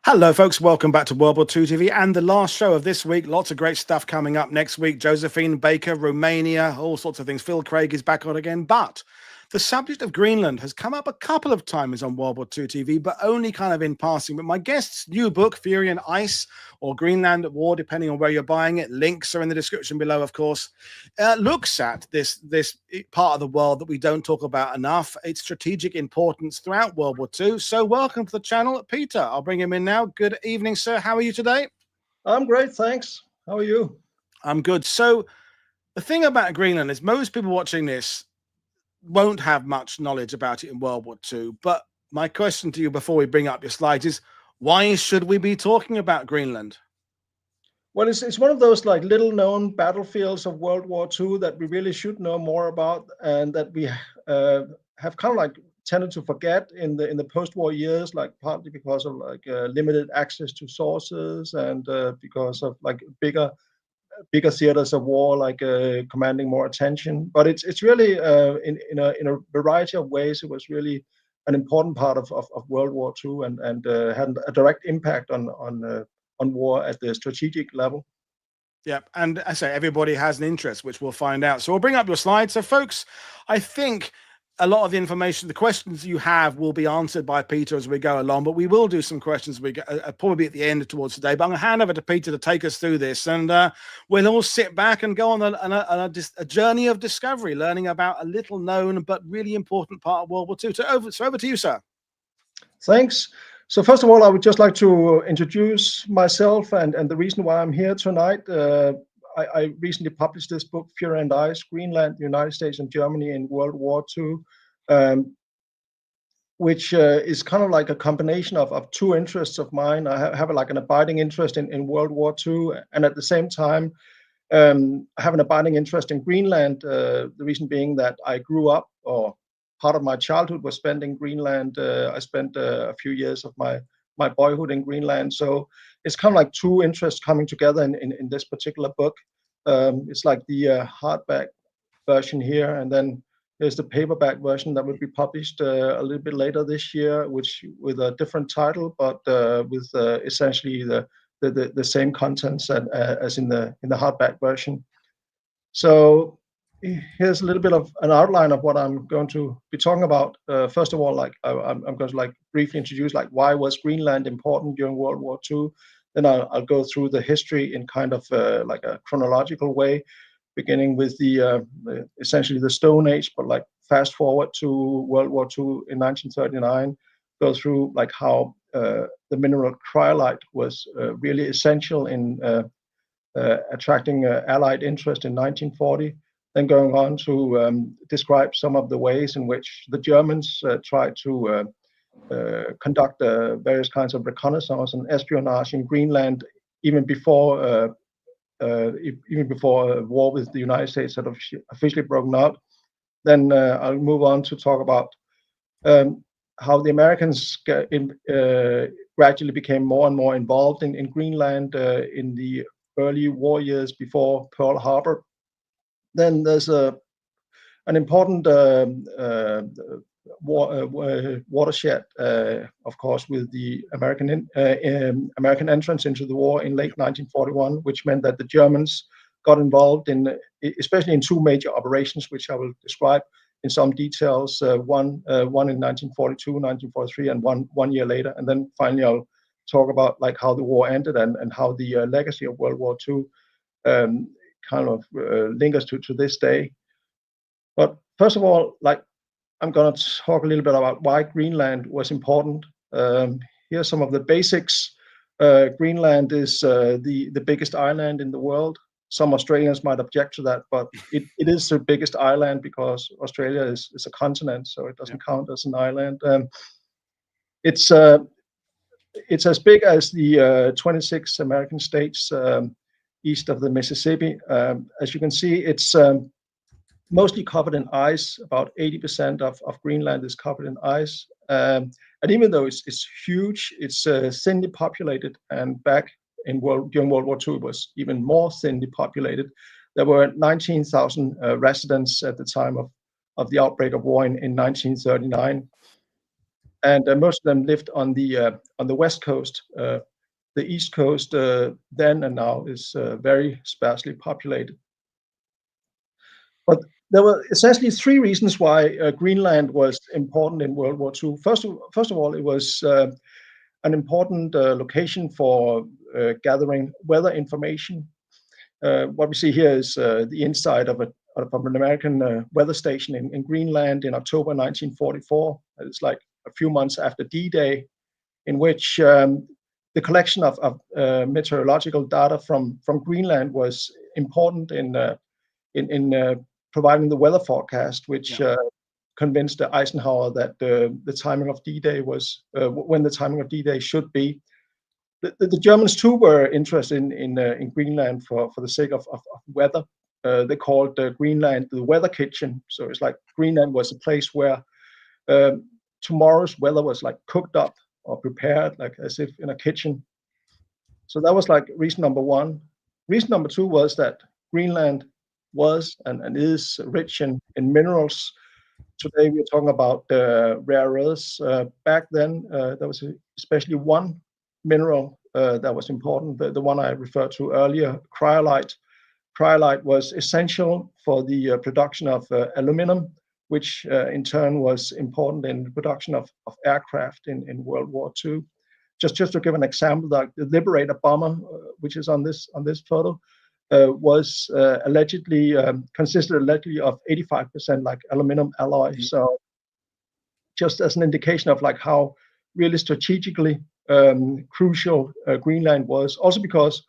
Hello, folks. Welcome back to World War II TV and the last show of this week. Lots of great stuff coming up next week. Josephine Baker, Romania, all sorts of things. Phil Craig is back on again. But the subject of Greenland has come up a couple of times on World War II TV, but only kind of in passing. But my guest's new book, Fury and Ice, or Greenland at War, depending on where you're buying it, links are in the description below, of course, looks at this part of the world that we don't talk about enough, its strategic importance throughout World War II. So welcome to the channel, Peter. I'll bring him in now. Good evening, sir. How are you today? I'm great, thanks. How are you? I'm good. So the thing about Greenland is most people watching this won't have much knowledge about it in World War II. But my question to you before we bring up your slides is, why should we be talking about Greenland? Well, it's one of those like little known battlefields of World War II that we really should know more about, and that we have kind of like tended to forget in the post-war years, like partly because of like limited access to sources and because of like bigger theaters of war, like commanding more attention. But it's really in a variety of ways. It was really an important part of World War II and had a direct impact on war at the strategic level. Yeah, and I say everybody has an interest, which we'll find out. So we'll bring up your slides. So, folks, I think a lot of the information, the questions you have will be answered by Peter as we go along, but we will do some questions we get, probably at the end towards today. But I'm going to hand over to Peter to take us through this, and we'll all sit back and go on a journey of discovery, learning about a little known but really important part of World War II. So over to you, sir. Thanks. So first of all, I would just like to introduce myself and the reason why I'm here tonight. I recently published this book, Fury and Ice, Greenland, the United States and Germany in World War II, which is kind of like a combination of two interests of mine. I have like an abiding interest in World War II, and at the same time, I have an abiding interest in Greenland. The reason being that I grew up, or part of my childhood was spent in Greenland. I spent a few years of my boyhood in Greenland. So it's kind of like two interests coming together in this particular book. It's like the hardback version here, and then there's the paperback version that will be published a little bit later this year, which with a different title, but with essentially the same contents as in the hardback version. So here's a little bit of an outline of what I'm going to be talking about. First of all, like I'm going to like briefly introduce like why was Greenland important during World War II. Then I'll go through the history in kind of like a chronological way, beginning with the essentially the Stone Age, but like fast forward to World War II in 1939. Go through like how the mineral Kryite was really essential in attracting Allied interest in 1940. Then going on to describe some of the ways in which the Germans tried to conduct various kinds of reconnaissance and espionage in Greenland, even before war with the United States had officially broken out. Then I'll move on to talk about how the Americans gradually became more and more involved in Greenland in the early war years before Pearl Harbor. Then there's an important watershed, of course, with the American entrance into the war in late 1941, which meant that the Germans got involved in, especially in two major operations, which I will describe in some details. One in 1942, 1943, and one year later. And then finally, I'll talk about like how the war ended and how the legacy of World War II kind of lingers to this day. But first of all, like I'm going to talk a little bit about why Greenland was important. Here's some of the basics. Greenland is the biggest island in the world. Some Australians might object to that, but it is the biggest island because Australia is a continent, so it doesn't count as an island. It's as big as the 26 American states east of the Mississippi. As you can see, it's mostly covered in ice. About 80% of Greenland is covered in ice. And even though it's huge, it's thinly populated. And back during World War II, it was even more thinly populated. There were 19,000 residents at the time of the outbreak of war in 1939. and most of them lived on the west coast. The east coast then and now is very sparsely populated. But there were essentially three reasons why Greenland was important in World War II. First of all, it was an important location for gathering weather information. What we see here is the inside of an American weather station in Greenland in October 1944. It's like a few months after D-Day, in which the collection of meteorological data from Greenland was important in providing the weather forecast, which convinced Eisenhower that the timing of D-Day was when the timing of D-Day should be. The Germans too were interested in Greenland for the sake of weather. They called Greenland the weather kitchen. So it's like Greenland was a place where tomorrow's weather was like cooked up or prepared, like as if in a kitchen. So that was like reason number one. Reason number two was that Greenland was and is rich in minerals. Today we're talking about rare earths. Back then, there was especially one mineral that was important, the one I referred to earlier, cryolite. Cryolite was essential for the production of aluminum, which in turn was important in the production of aircraft in World War II. Just to give an example, like the Liberator bomber, which is on this photo, was consisted allegedly of 85% like aluminum alloy. So just as an indication of like how really strategically crucial Greenland was, also because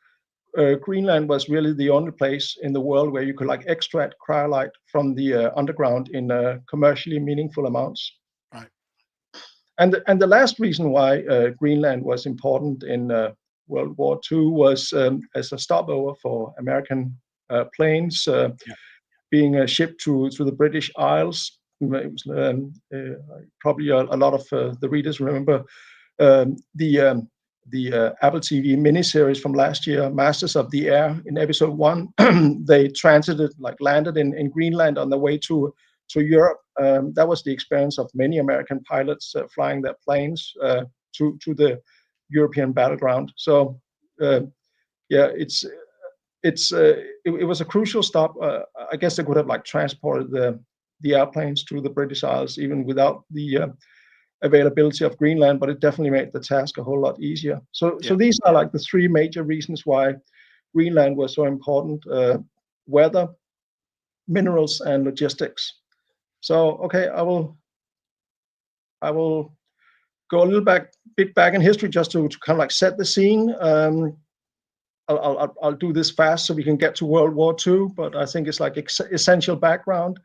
Greenland was really the only place in the world where you could like extract cryolite from the underground in commercially meaningful amounts. Right. And the last reason why Greenland was important in World War II was as a stopover for American planes being shipped to the British Isles. It was, probably a lot of the readers remember the Apple TV miniseries from last year, Masters of the Air. In episode 1, they landed in Greenland on their way to Europe. That was the experience of many American pilots flying their planes to the European battleground. So it was a crucial stop. I guess they could have like transported the airplanes to the British Isles even without the availability of Greenland, but it definitely made the task a whole lot easier. So these are like the three major reasons why Greenland was so important: weather, minerals, and logistics. So okay, I will go a little bit back in history just to kind of like set the scene. I'll do this fast so we can get to World War II, but I think it's like essential background.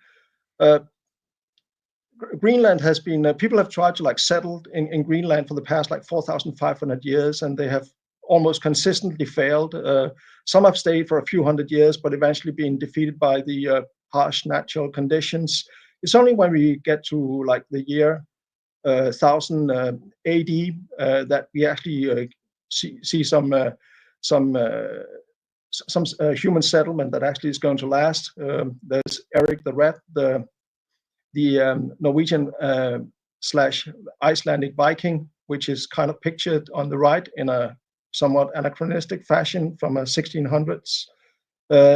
Greenland has been, people have tried to like settle in Greenland for the past like 4,500 years, and they have almost consistently failed. Some have stayed for a few hundred years, but eventually been defeated by the harsh natural conditions. It's only when we get to like the year 1000 AD that we actually see some human settlement that actually is going to last. There's Eric the Red, the Norwegian / Icelandic Viking, which is kind of pictured on the right in a somewhat anachronistic fashion from a 1600s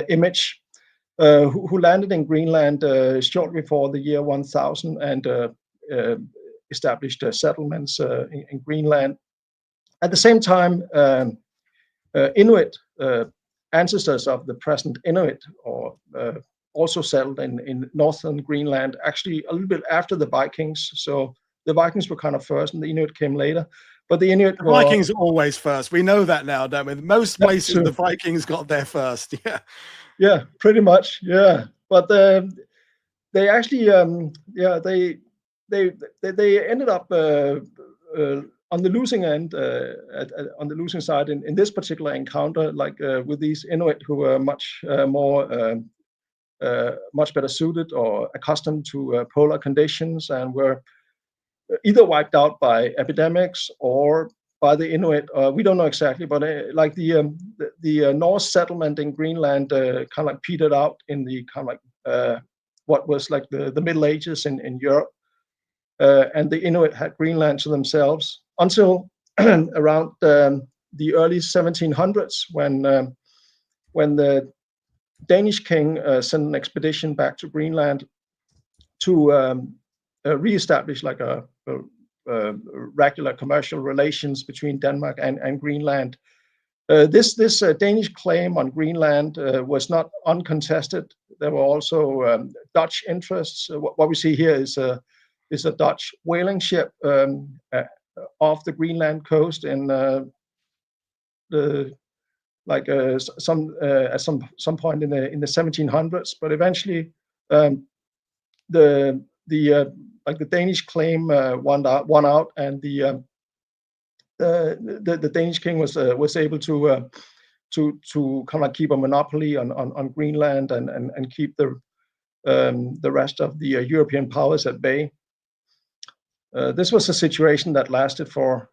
image, who landed in Greenland shortly before the year 1000 and established settlements in Greenland. At the same time, Inuit, ancestors of the present Inuit, or also settled in northern Greenland, actually a little bit after the Vikings. So the Vikings were kind of first and the Inuit came later. But the Inuit Vikings are always first. We know that now, don't we? Most places the Vikings got there first. Yeah. Yeah, pretty much. Yeah. But they actually they ended up on the losing end, on the losing side in this particular encounter, like with these Inuit who were much better suited or accustomed to polar conditions, and were either wiped out by epidemics or by the Inuit. We don't know exactly, but like the Norse settlement in Greenland kind of like petered out in the kind of like what was like the Middle Ages in Europe. and the Inuit had Greenland to themselves until around the early 1700s, when the Danish king sent an expedition back to Greenland to reestablish like a regular commercial relations between Denmark and Greenland. This Danish claim on Greenland was not uncontested. There were also Dutch interests. What we see here is a Dutch whaling ship off the Greenland coast in at some point in the 1700s. But eventually, the Danish claim won out, and the Danish king was able to kind of keep a monopoly on Greenland and keep the rest of the European powers at bay. This was a situation that lasted for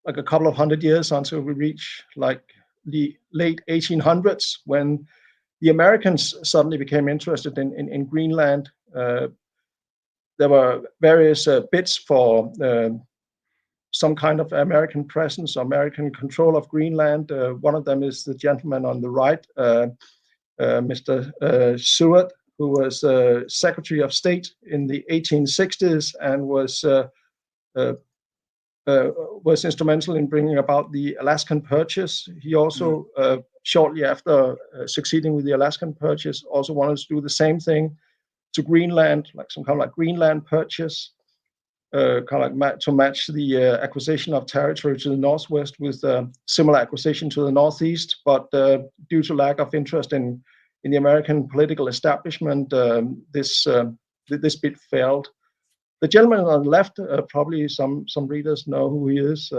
like a couple of hundred years until we reach like the late 1800s, when the Americans suddenly became interested in Greenland. There were various bids for some kind of American presence, American control of Greenland. One of them is the gentleman on the right, Mr. Seward, who was Secretary of State in the 1860s and was instrumental in bringing about the Alaskan Purchase. He also, shortly after succeeding with the Alaskan Purchase, also wanted to do the same thing to Greenland, like some kind of like Greenland Purchase, to match the acquisition of territory to the northwest with similar acquisition to the northeast. But due to lack of interest in the American political establishment, this bid failed. The gentleman on the left, probably some readers know who he is,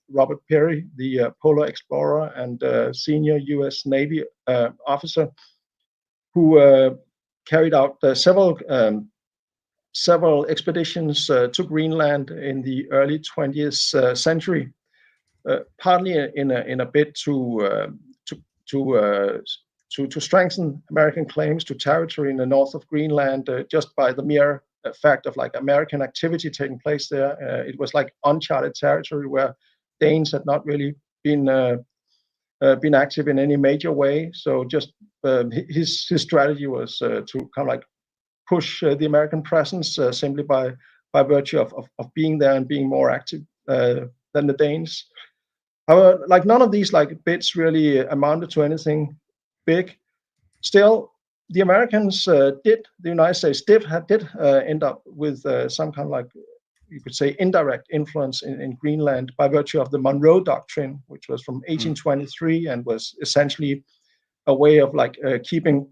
Robert Peary, the polar explorer and senior U.S. Navy officer, who carried out several expeditions to Greenland in the early 20th century, partly in a bid to strengthen American claims to territory in the north of Greenland, just by the mere fact of like American activity taking place there. It was like uncharted territory where Danes had not really been active in any major way. So just his strategy was to kind of like push the American presence simply by virtue of being there and being more active than the Danes. However, like none of these like bids really amounted to anything big. Still, the Americans the United States did end up with some kind of like, you could say, indirect influence in Greenland by virtue of the Monroe Doctrine, which was from 1823 and was essentially a way of like keeping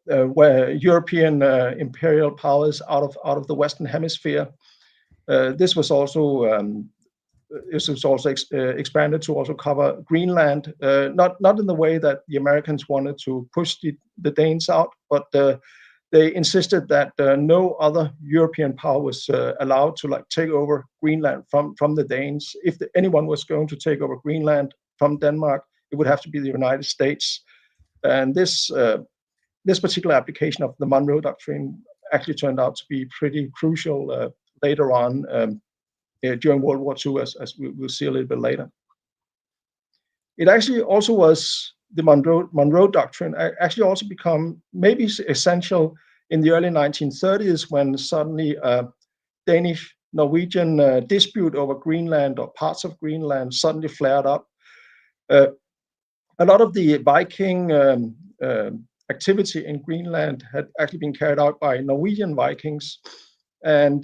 where European imperial powers out of the Western Hemisphere. This was also expanded to also cover Greenland, not in the way that the Americans wanted to push the Danes out, but they insisted that no other European power was allowed to like take over Greenland from the Danes. If anyone was going to take over Greenland from Denmark, it would have to be the United States. And this particular application of the Monroe Doctrine actually turned out to be pretty crucial later on during World War II, as we'll see a little bit later. It actually also was the Monroe Doctrine actually also become maybe essential in the early 1930s, when suddenly Danish-Norwegian dispute over Greenland or parts of Greenland suddenly flared up. A lot of the Viking activity in Greenland had actually been carried out by Norwegian Vikings, and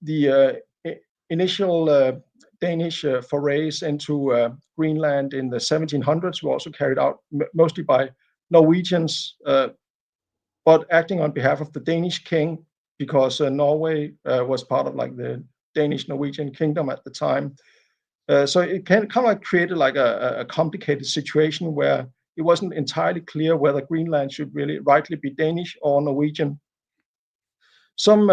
the initial Danish forays into Greenland in the 1700s were also carried out mostly by Norwegians, but acting on behalf of the Danish king, because Norway was part of like the Danish-Norwegian kingdom at the time. So it kind of like created like a complicated situation where it wasn't entirely clear whether Greenland should really rightly be Danish or Norwegian. Some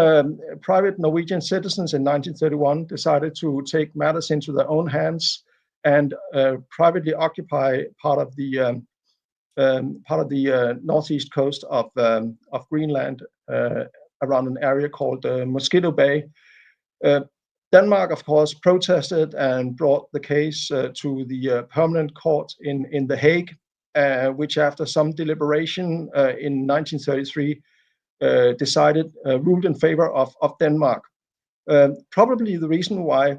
private Norwegian citizens in 1931 decided to take matters into their own hands and privately occupy part of the northeast coast of Greenland. around an area called Mosquito Bay. Denmark, of course, protested and brought the case to the permanent court in The Hague, which after some deliberation in 1933 ruled in favor of Denmark. Probably the reason why,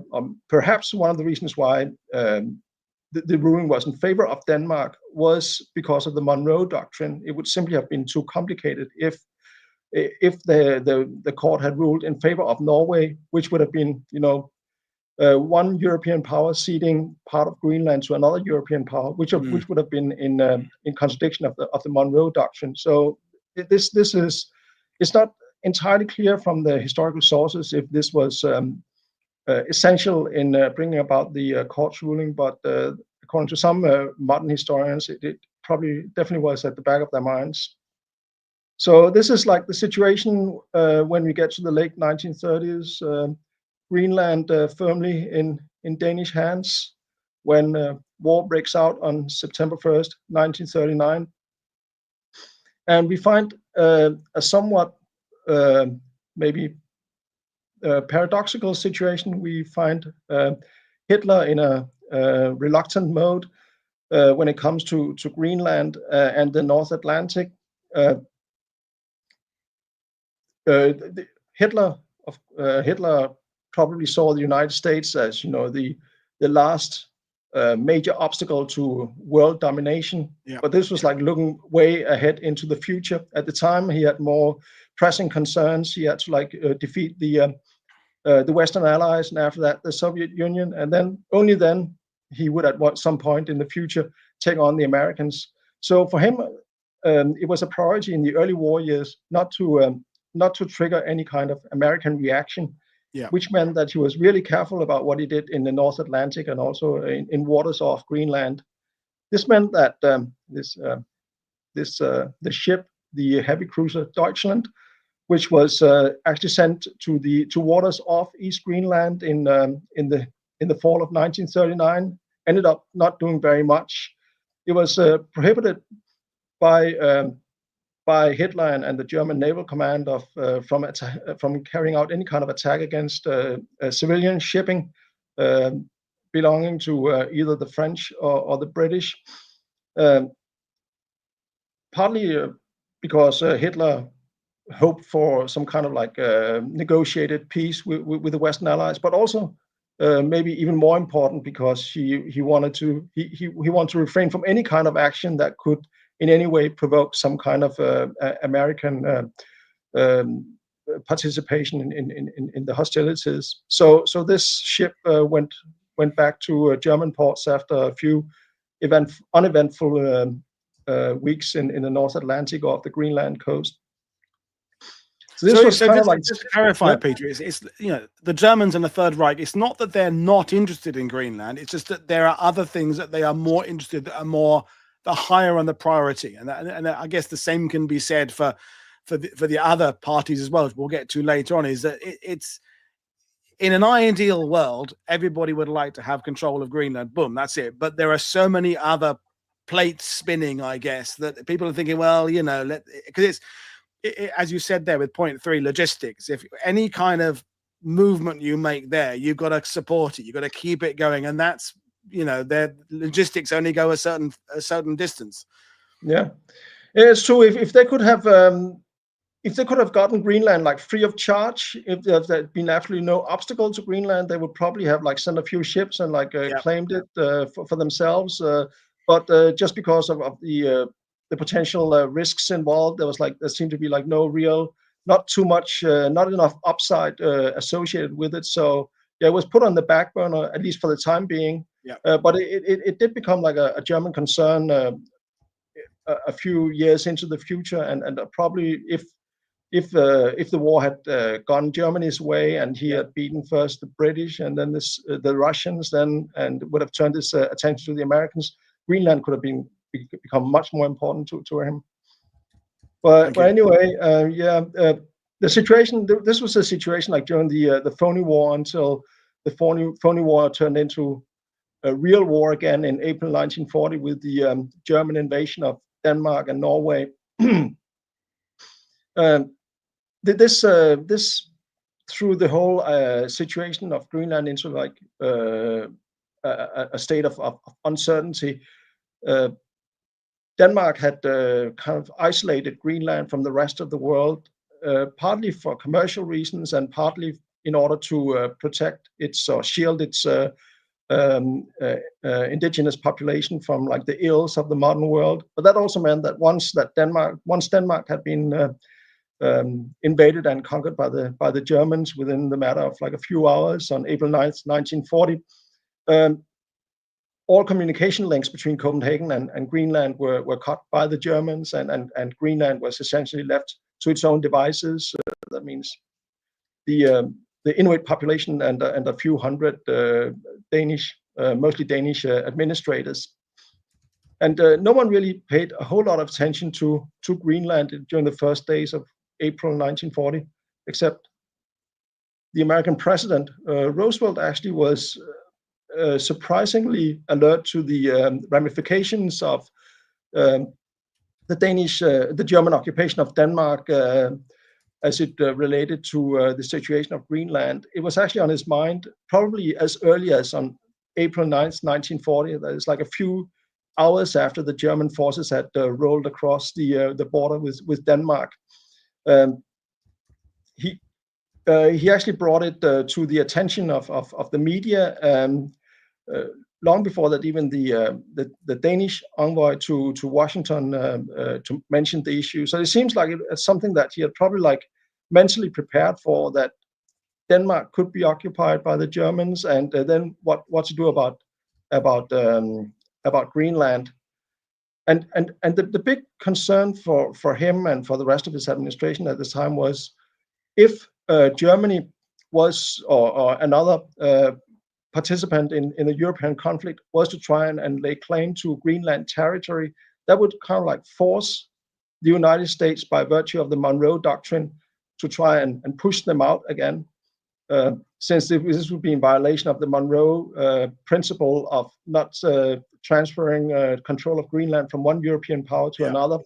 perhaps one of the reasons why the ruling was in favor of Denmark was because of the Monroe Doctrine. It would simply have been too complicated if the court had ruled in favor of Norway, which would have been, one European power ceding part of Greenland to another European power, which would have been in contradiction of the Monroe Doctrine. So it's not entirely clear from the historical sources if this was essential in bringing about the court's ruling, but according to some modern historians, it probably definitely was at the back of their minds. So this is like the situation when we get to the late 1930s. Greenland firmly in Danish hands when war breaks out on September 1st, 1939. And we find a somewhat maybe paradoxical situation. We find Hitler in a reluctant mode when it comes to Greenland and the North Atlantic. Hitler probably saw the United States as the last major obstacle to world domination. Yeah. But this was like looking way ahead into the future. At the time, he had more pressing concerns. He had to defeat the Western Allies, and after that, the Soviet Union, and then only then he would at some point in the future take on the Americans. So for him, it was a priority in the early war years not to trigger any kind of American reaction. Yeah. Which meant that he was really careful about what he did in the North Atlantic and also in waters off Greenland. This meant that the ship, the heavy cruiser Deutschland, which was actually sent to waters off East Greenland in the fall of 1939, ended up not doing very much. It was prohibited by Hitler and the German Naval Command from carrying out any kind of attack against civilian shipping belonging to either the French or the British. Partly because Hitler hoped for some kind of negotiated peace with the Western Allies, but also maybe even more important because he wanted to refrain from any kind of action that could in any way provoke some kind of American participation in the hostilities. So this ship went back to German ports after a few uneventful weeks in the North Atlantic off the Greenland coast. So this was kind of like, just to clarify, Peter, it's the Germans and the Third Reich. It's not that they're not interested in Greenland. It's just that there are other things that they are more interested, that are more the higher on the priority, and I guess the same can be said for the other parties as well, as we'll get to later on. Is that it's in an ideal world, everybody would like to have control of Greenland. Boom, that's it. But there are so many other plates spinning, I guess, that people are thinking, well, because as you said there with point 3, logistics. If any kind of movement you make there, you've got to support it. You've got to keep it going, and that's their logistics only go a certain distance. Yeah, it's true. If they could have gotten Greenland free of charge, if there'd been absolutely no obstacle to Greenland, they would probably have sent a few ships and claimed it for themselves. But just because of the potential risks involved, there seemed to be not enough upside associated with it. So yeah, it was put on the back burner, at least for the time being. Yeah. But it did become a German concern a few years into the future, and probably if the war had gone Germany's way and he had beaten first the British and then the Russians, and would have turned his attention to the Americans, Greenland could have become much more important to him. But anyway, the situation. This was a situation during the Phony War until the Phony War turned into a real war again in April 1940 with the German invasion of Denmark and Norway. this threw the whole situation of Greenland into like a state of uncertainty. Denmark had kind of isolated Greenland from the rest of the world, partly for commercial reasons and partly in order to protect its or shield its indigenous population from like the ills of the modern world. But that also meant that once Denmark had been invaded and conquered by the Germans within the matter of like a few hours on April 9th, 1940, all communication links between Copenhagen and Greenland were cut by the Germans, and Greenland was essentially left to its own devices. That means the Inuit population and a few hundred mostly Danish administrators. And no one really paid a whole lot of attention to Greenland during the first days of April 1940, except the American president. Roosevelt actually was surprisingly alert to the ramifications of the German occupation of Denmark as it related to the situation of Greenland. It was actually on his mind probably as early as on April 9th, 1940. That is like a few hours after the German forces had rolled across the border with Denmark. He actually brought it to the attention of the media long before that. Even the Danish envoy to Washington to mention the issue. So it seems like it's something that he had probably like mentally prepared for, that Denmark could be occupied by the Germans, and then what to do about Greenland. And the big concern for him and for the rest of his administration at this time was, if Germany was or another participant in the European conflict was to try and lay claim to Greenland territory, that would kind of like force the United States, by virtue of the Monroe Doctrine, to try and push them out again, since this would be in violation of the Monroe principle of not transferring control of Greenland from one European power to another.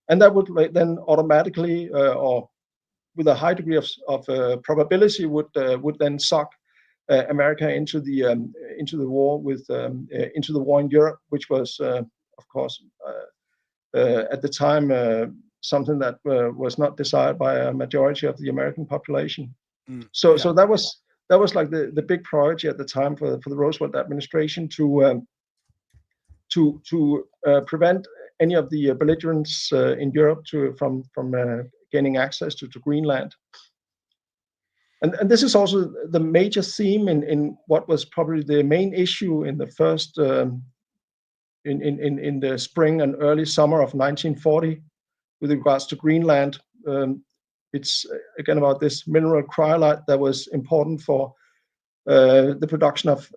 And that would then automatically, or with a high degree of probability, would then suck America into the war in Europe, which was of course at the time something that was not desired by a majority of the American population. So that was like the big priority at the time for the Roosevelt administration, to prevent any of the belligerents in Europe from gaining access to Greenland. And this is also the major theme in what was probably the main issue in the first in the spring and early summer of 1940 with regards to Greenland. It's again about this mineral Kryite that was important for the production of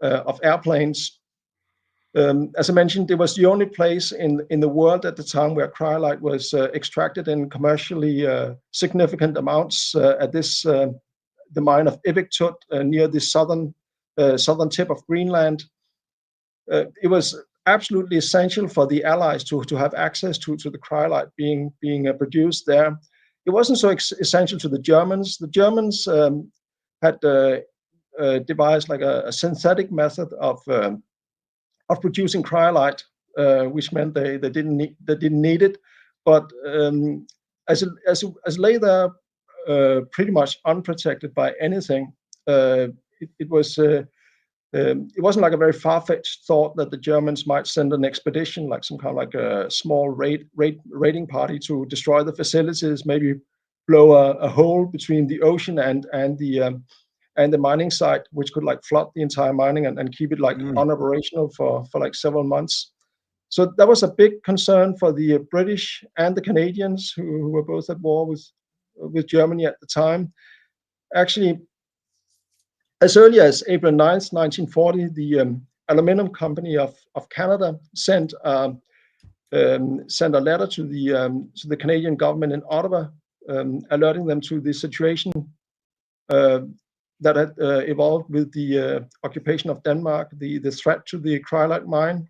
airplanes. As I mentioned, it was the only place in the world at the time where Kryite was extracted in commercially significant amounts at the mine of Iviktut near the southern tip of Greenland. It was absolutely essential for the Allies to have access to the Kryite being produced there. It wasn't so essential to the Germans. The Germans had devised like a synthetic method of producing Kryite, which meant they didn't need it. But as it lay there pretty much unprotected by anything, it wasn't like a very far-fetched thought that the Germans might send an expedition, like some kind of like a small raiding party, to destroy the facilities, maybe blow a hole between the ocean and the mining site, which could like flood the entire mining and keep it like unoperational for like several months. So that was a big concern for the British and the Canadians, who were both at war with Germany at the time. Actually, as early as April 9th, 1940, the Aluminum Company of Canada sent a letter to the Canadian government in Ottawa, alerting them to the situation that had evolved with the occupation of Denmark, the threat to the Kryite mine,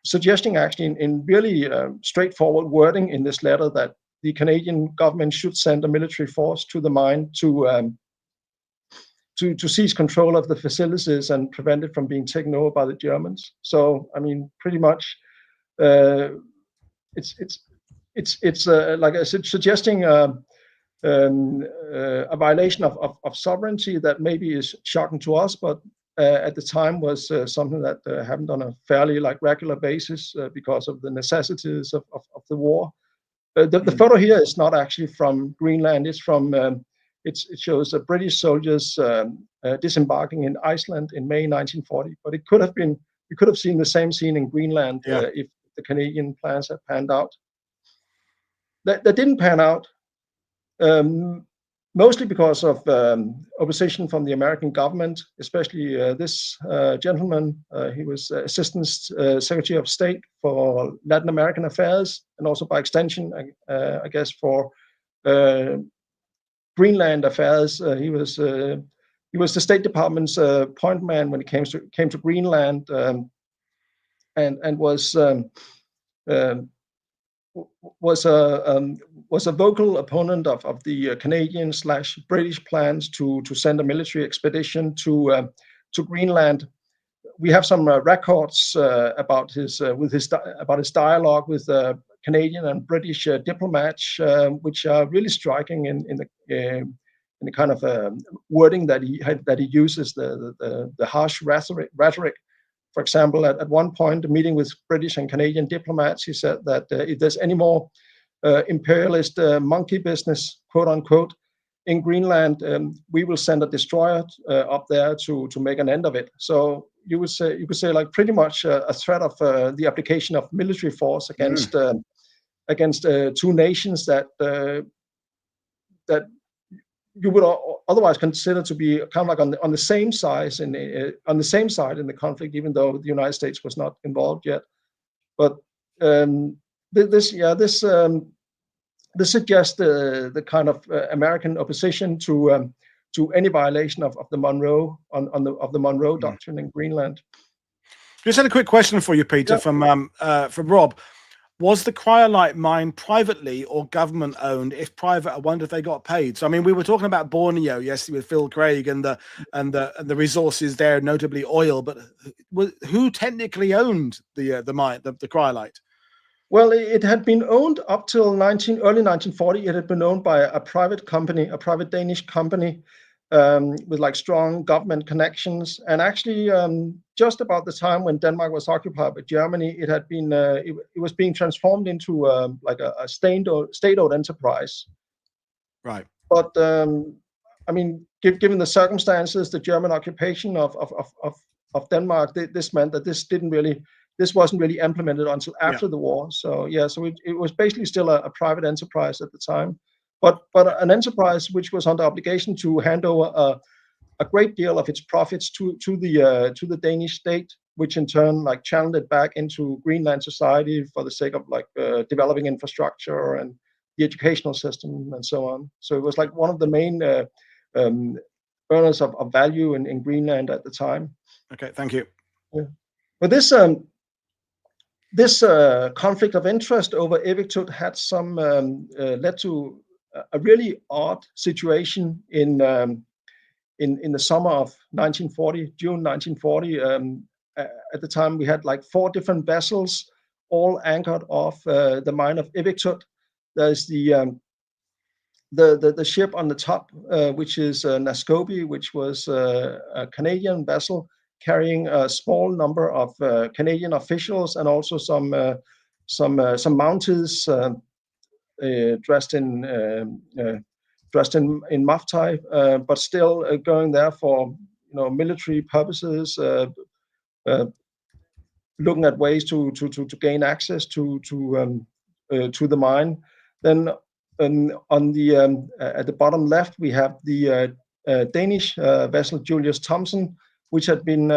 suggesting actually in really straightforward wording in this letter that the Canadian government should send a military force to the mine to seize control of the facilities and prevent it from being taken over by the Germans. So, I mean, pretty much, it's like I said, suggesting a violation of sovereignty that maybe is shocking to us, but at the time was something that happened on a fairly regular basis because of the necessities of the war. The photo here is not actually from Greenland. It's from it shows British soldiers disembarking in Iceland in May 1940. But it could have been, we could have seen the same scene in Greenland if the Canadian plans had panned out. That didn't pan out, mostly because of opposition from the American government, especially this gentleman. He was Assistant Secretary of State for Latin American Affairs, and also by extension, I guess, for Greenland affairs. He was the State Department's point man when it came to Greenland, and was a vocal opponent of the Canadian/British plans to send a military expedition to Greenland. We have some records about his dialogue with Canadian and British diplomats, which are really striking in the kind of wording that he uses, the harsh rhetoric. For example, at one point, a meeting with British and Canadian diplomats, he said that if there's any more imperialist monkey business, quote unquote, in Greenland, we will send a destroyer up there to make an end of it. So you could say like pretty much a threat of the application of military force against two nations that you would otherwise consider to be kind of like on the same side in the conflict, even though the United States was not involved yet. But this suggests the kind of American opposition to any violation of the Monroe Doctrine in Greenland. Just had a quick question for you, Peter, from Rob. Was the Kryite Mine privately or government owned? If private, I wonder if they got paid. So, I mean, we were talking about Borneo yesterday with Phil Craig and the resources there, notably oil. But who technically owned the mine, the Kryite? Well, it had been owned up till early 1940. It had been owned by a private company, a private Danish company, with like strong government connections. And actually, just about the time when Denmark was occupied by Germany, it had been it was being transformed into like a state-owned enterprise. Right. But I mean, given the circumstances, the German occupation of Denmark, this meant that this wasn't really implemented until after the war. So so it was basically still a private enterprise at the time. But an enterprise which was under obligation to hand over a great deal of its profits to the Danish state, which in turn like channeled it back into Greenland society for the sake of like developing infrastructure and the educational system and so on. So it was like one of the main earners of value in Greenland at the time. Okay, thank you. Yeah. But this conflict of interest over Iqaluit had some led to a really odd situation in the summer of 1940, June 1940. At the time, we had like 4 different vessels, all anchored off the mine of Iqaluit. There's the ship on the top, which is Nascobi, which was a Canadian vessel carrying a small number of Canadian officials and also some Mounties dressed in maftai, but still going there for military purposes, looking at ways to gain access to the mine. Then on the at the bottom left we have the Danish vessel Julius Thomsen, which had been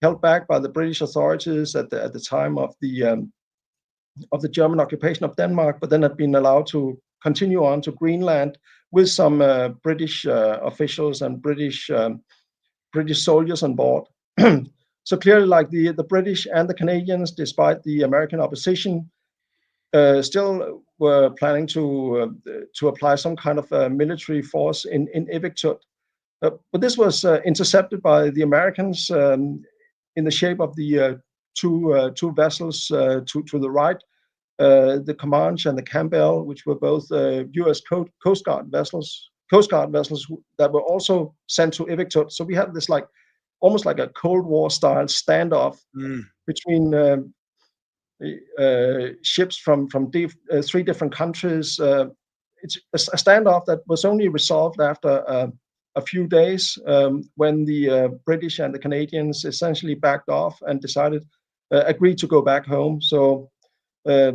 held back by the British authorities at the time of the German occupation of Denmark, but then had been allowed to continue on to Greenland with some British officials and British soldiers on board. So clearly, like the British and the Canadians, despite the American opposition, still were planning to apply some kind of military force in Iviktut. But this was intercepted by the Americans in the shape of the two vessels to the right, the Comanche and the Campbell, which were both U.S. Coast Guard vessels that were also sent to Iviktut. So we had this almost like a Cold War style standoff between ships from three different countries. It's a standoff that was only resolved after a few days, when the British and the Canadians essentially backed off and agreed to go back home. So a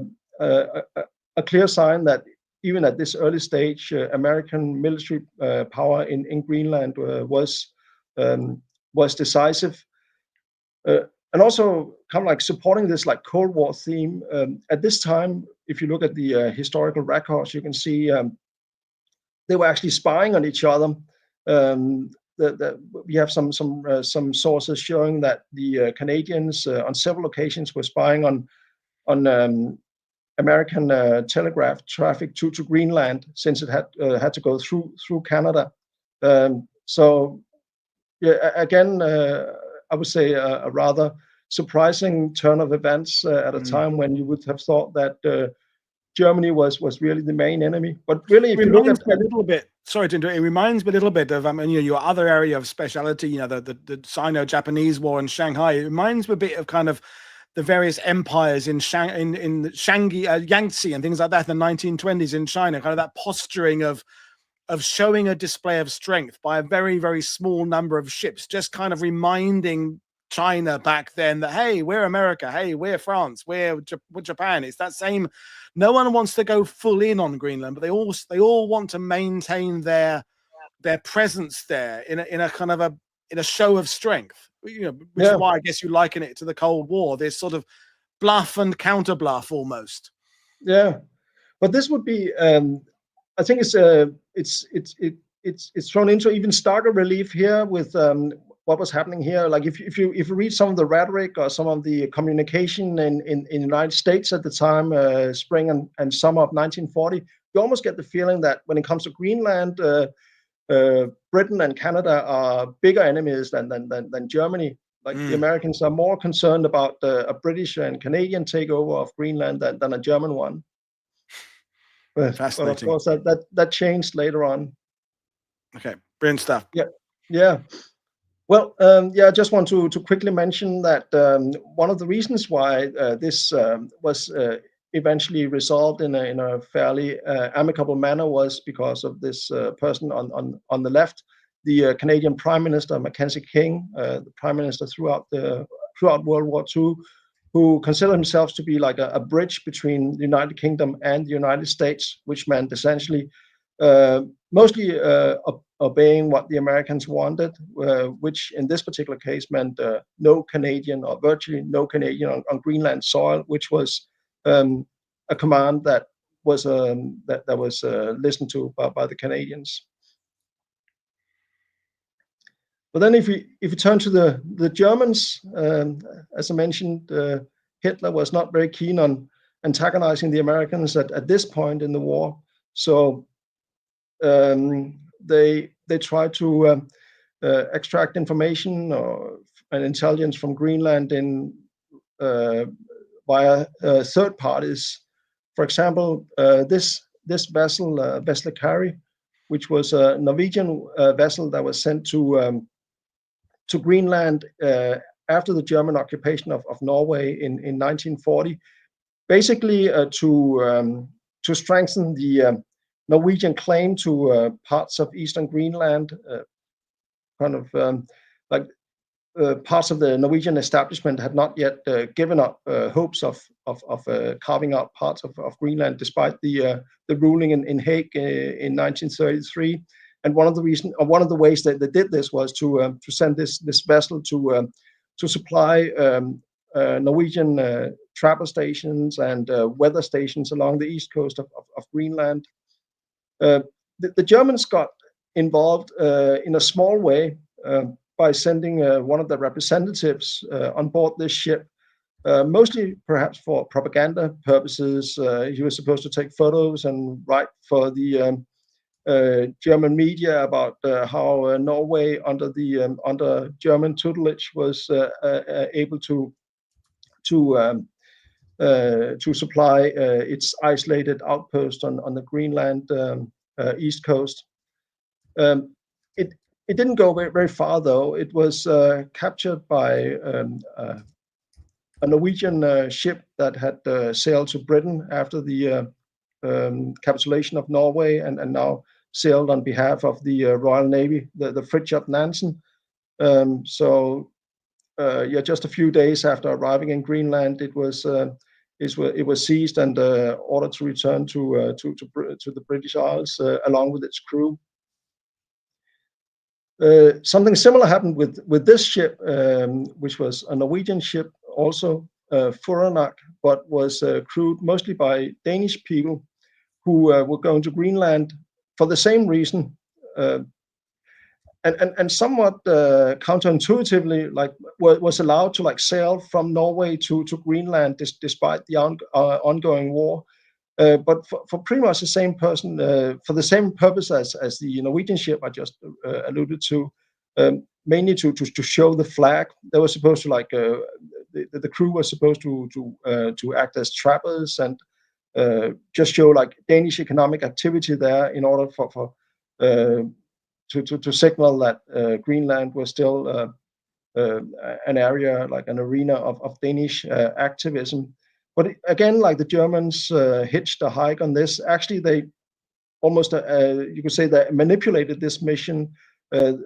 clear sign that even at this early stage, American military power in Greenland was decisive. And also kind of supporting this Cold War theme. At this time, if you look at the historical records, you can see they were actually spying on each other. We have some sources showing that the Canadians on several occasions were spying on American telegraph traffic to Greenland, since it had to go through Canada. So yeah, again, I would say a rather surprising turn of events at a time when you would have thought that Germany was really the main enemy. But really, if you look at a little bit, sorry to interrupt, it reminds me a little bit of your other area of speciality, the Sino-Japanese War in Shanghai. It reminds me a bit of kind of the various empires in Shanxi, Yangtze and things like that in the 1920s in China, kind of that posturing of showing a display of strength by a very, very small number of ships, just kind of reminding China back then that, hey, we're America, hey, we're France, we're Japan. It's that same. No one wants to go full in on Greenland, but they all want to maintain their presence there in a kind of a show of strength. Which is why I guess you liken it to the Cold War. This sort of bluff and counter bluff almost. Yeah, but this would be. I think it's thrown into even starker relief here with what was happening here. Like if you read some of the rhetoric or some of the communication in the United States at the time, spring and summer of 1940, you almost get the feeling that when it comes to Greenland, Britain and Canada are bigger enemies than Germany. Like the Americans are more concerned about a British and Canadian takeover of Greenland than a German one. But of course, that changed later on. Okay, brilliant stuff. Yeah. Well, I just want to quickly mention that one of the reasons why this was eventually resolved in a fairly amicable manner was because of this person on the left, the Canadian Prime Minister Mackenzie King, the Prime Minister throughout World War II, who considered himself to be like a bridge between the United Kingdom and the United States, which meant essentially mostly obeying what the Americans wanted, which in this particular case meant no Canadian or virtually no Canadian on Greenland soil, which was a command that was listened to by the Canadians. But then if you turn to the Germans, as I mentioned, Hitler was not very keen on antagonizing the Americans at this point in the war. So they tried to extract information and intelligence from Greenland via third parties. For example, this vessel, Vesle, which was a Norwegian vessel that was sent to Greenland after the German occupation of Norway in 1940, basically to strengthen the Norwegian claim to parts of eastern Greenland, parts of the Norwegian establishment had not yet given up hopes of carving out parts of Greenland, despite the ruling in Hague in 1933. And one of the ways that they did this was to send this vessel to supply Norwegian travel stations and weather stations along the east coast of Greenland. The Germans got involved in a small way by sending one of the representatives on board this ship mostly perhaps for propaganda purposes. He was supposed to take photos and write for the German media about how Norway under German tutelage was able to supply its isolated outpost on the Greenland east coast. It didn't go very far though. It was captured by a Norwegian ship that had sailed to Britain after the capitulation of Norway, and now sailed on behalf of the Royal Navy, the Fridtjof Nansen. Just a few days after arriving in Greenland, it was seized and ordered to return to the British Isles along with its crew. Something similar happened with this ship, which was a Norwegian ship, also Furanak, but was crewed mostly by Danish people who were going to Greenland for the same reason, and somewhat counterintuitively, like was allowed to sail from Norway to Greenland despite the ongoing war. But for pretty much the same person, for the same purpose as the Norwegian ship I just alluded to, mainly to show the flag. They were supposed to the crew was supposed to act as trappers and just show Danish economic activity there in order to signal that Greenland was still an area, an arena of Danish activism. But again, the Germans hitched a hike on this. Actually, they almost, you could say, they manipulated this mission. The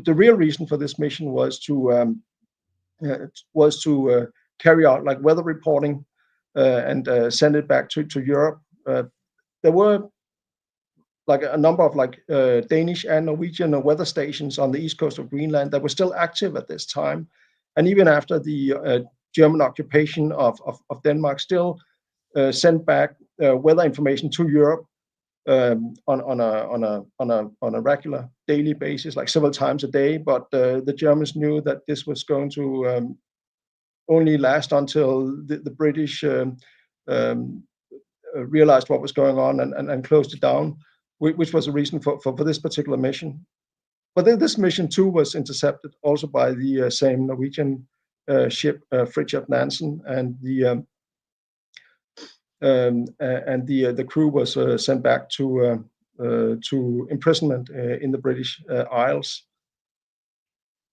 real reason for this mission was to carry out weather reporting and send it back to Europe. There were a number of Danish and Norwegian weather stations on the east coast of Greenland that were still active at this time, and even after the German occupation of Denmark, still sent back weather information to Europe on a regular daily basis, several times a day. But the Germans knew that this was going to only last until the British realized what was going on and closed it down, which was a reason for this particular mission. But then this mission too was intercepted also by the same Norwegian ship, Fridtjof Nansen, and the crew was sent back to imprisonment in the British Isles.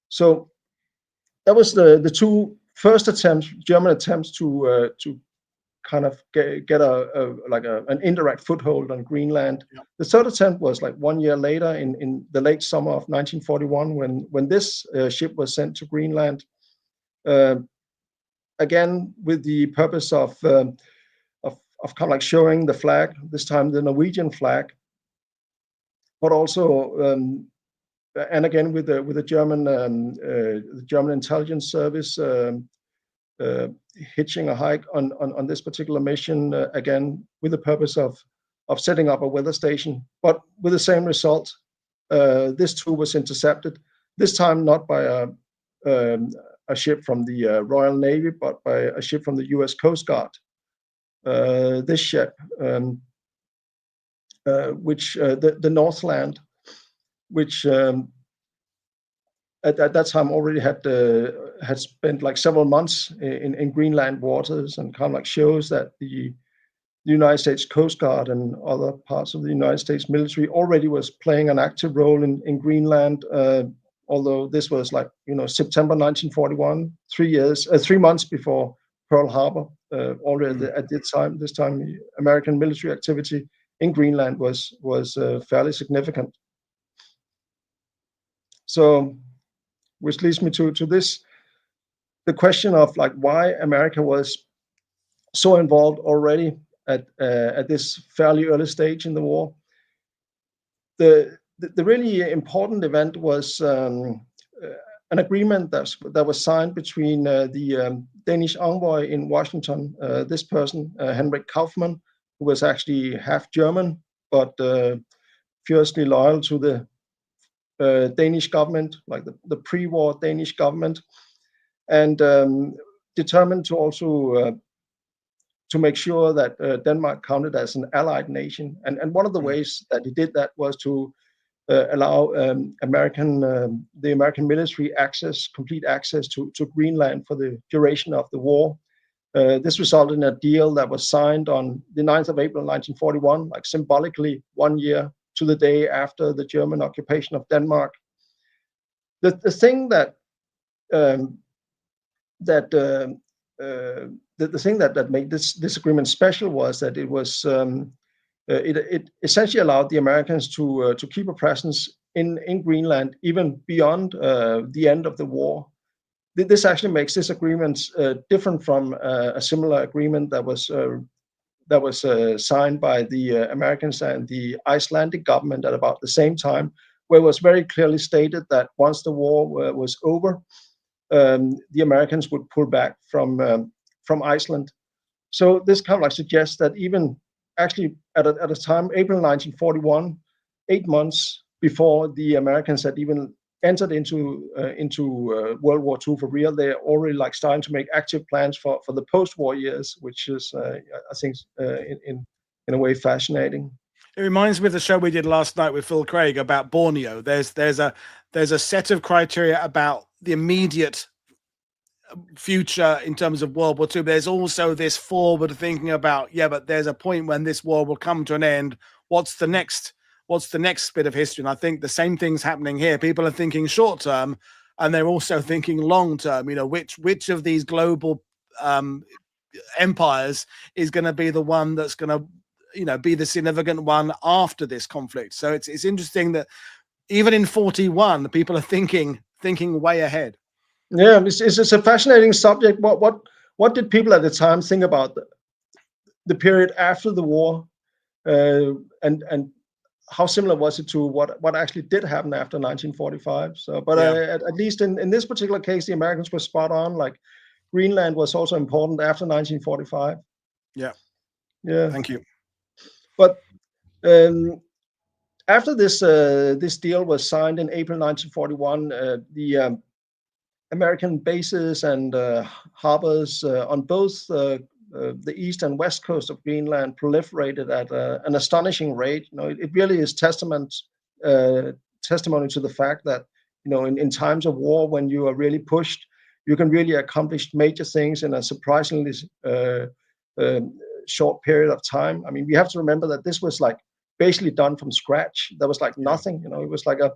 So that was the two first attempts, German attempts to kind of get an indirect foothold on Greenland. Yeah. The third attempt was 1 year later in the late summer of 1941 when this ship was sent to Greenland. Again, with the purpose of kind of showing the flag, this time the Norwegian flag, but also and again with the German intelligence service hitching a hike on this particular mission, again with the purpose of setting up a weather station, but with the same result. This too was intercepted, this time not by a ship from the Royal Navy, but by a ship from the U.S. Coast Guard. This ship, which the Northland, which at that time already had spent several months in Greenland waters, and kind of shows that the United States Coast Guard and other parts of the United States military already was playing an active role in Greenland. Although this was September 1941, 3 months before Pearl Harbor. Already at this time, American military activity in Greenland was fairly significant. So, which leads me to this, the question of why America was so involved already at this fairly early stage in the war. The really important event was an agreement that was signed between the Danish envoy in Washington, this person, Henrik Kaufmann, who was actually half German, but fiercely loyal to the Danish government, the pre-war Danish government, and determined to also to make sure that Denmark counted as an allied nation. And one of the ways that he did that was to allow the American military complete access to Greenland for the duration of the war. This resulted in a deal that was signed on the 9th of April 1941, like symbolically 1 year to the day after the German occupation of Denmark. The thing that the thing that made this agreement special was that it essentially allowed the Americans to keep a presence in Greenland even beyond the end of the war. This actually makes this agreement different from a similar agreement that was signed by the Americans and the Icelandic government at about the same time, where it was very clearly stated that once the war was over, the Americans would pull back from Iceland. So this kind of like suggests that even actually at a time, April 1941, 8 months before the Americans had even entered into World War II for real, they're already like starting to make active plans for the post-war years, which is I think in a way fascinating. It reminds me of the show we did last night with Phil Craig about Borneo. There's a set of criteria about the immediate future in terms of World War II. There's also this forward thinking about, but there's a point when this war will come to an end. What's the next bit of history? And I think the same thing's happening here. People are thinking short term, and they're also thinking long term. Which of these global empires is going to be the one that's going to be the significant one after this conflict. So it's interesting that even in 41, people are thinking way ahead. Yeah, it's a fascinating subject. What did people at the time think about the period after the war, and how similar was it to what actually did happen after 1945? So, but at least in this particular case, the Americans were spot on. Like Greenland was also important after 1945. Yeah. Thank you. But after this deal was signed in April 1941, the American bases and harbors on both the east and west coast of Greenland proliferated at an astonishing rate. It really is testimony to the fact that in times of war, when you are really pushed, you can really accomplish major things in a surprisingly short period of time. I mean, we have to remember that this was like basically done from scratch. There was like nothing. It was like a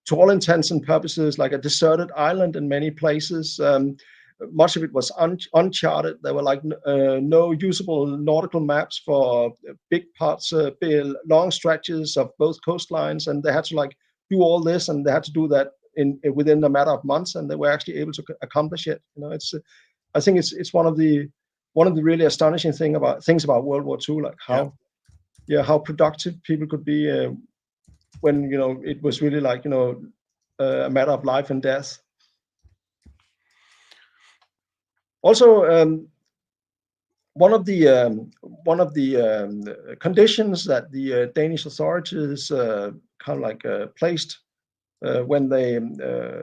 to all intents and purposes, like a deserted island in many places. Much of it was uncharted. There were like no usable nautical maps for big parts, long stretches of both coastlines, and they had to like do all this, and they had to do that within a matter of months, and they were actually able to accomplish it. I think it's one of the really astonishing things about World War II, like how productive people could be when it was really like a matter of life and death. Also, one of the conditions that the Danish authorities kind of like placed when they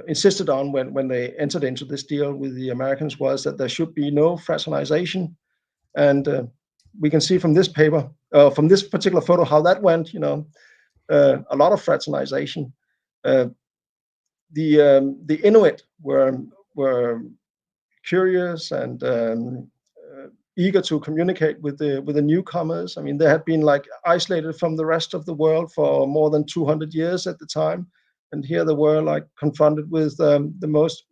insisted on when they entered into this deal with the Americans was that there should be no fraternization, and we can see from this paper, from this particular photo, how that went. A lot of fraternization. The Inuit were curious and eager to communicate with the newcomers. I mean, they had been like isolated from the rest of the world for more than 200 years at the time, and here they were like confronted with the most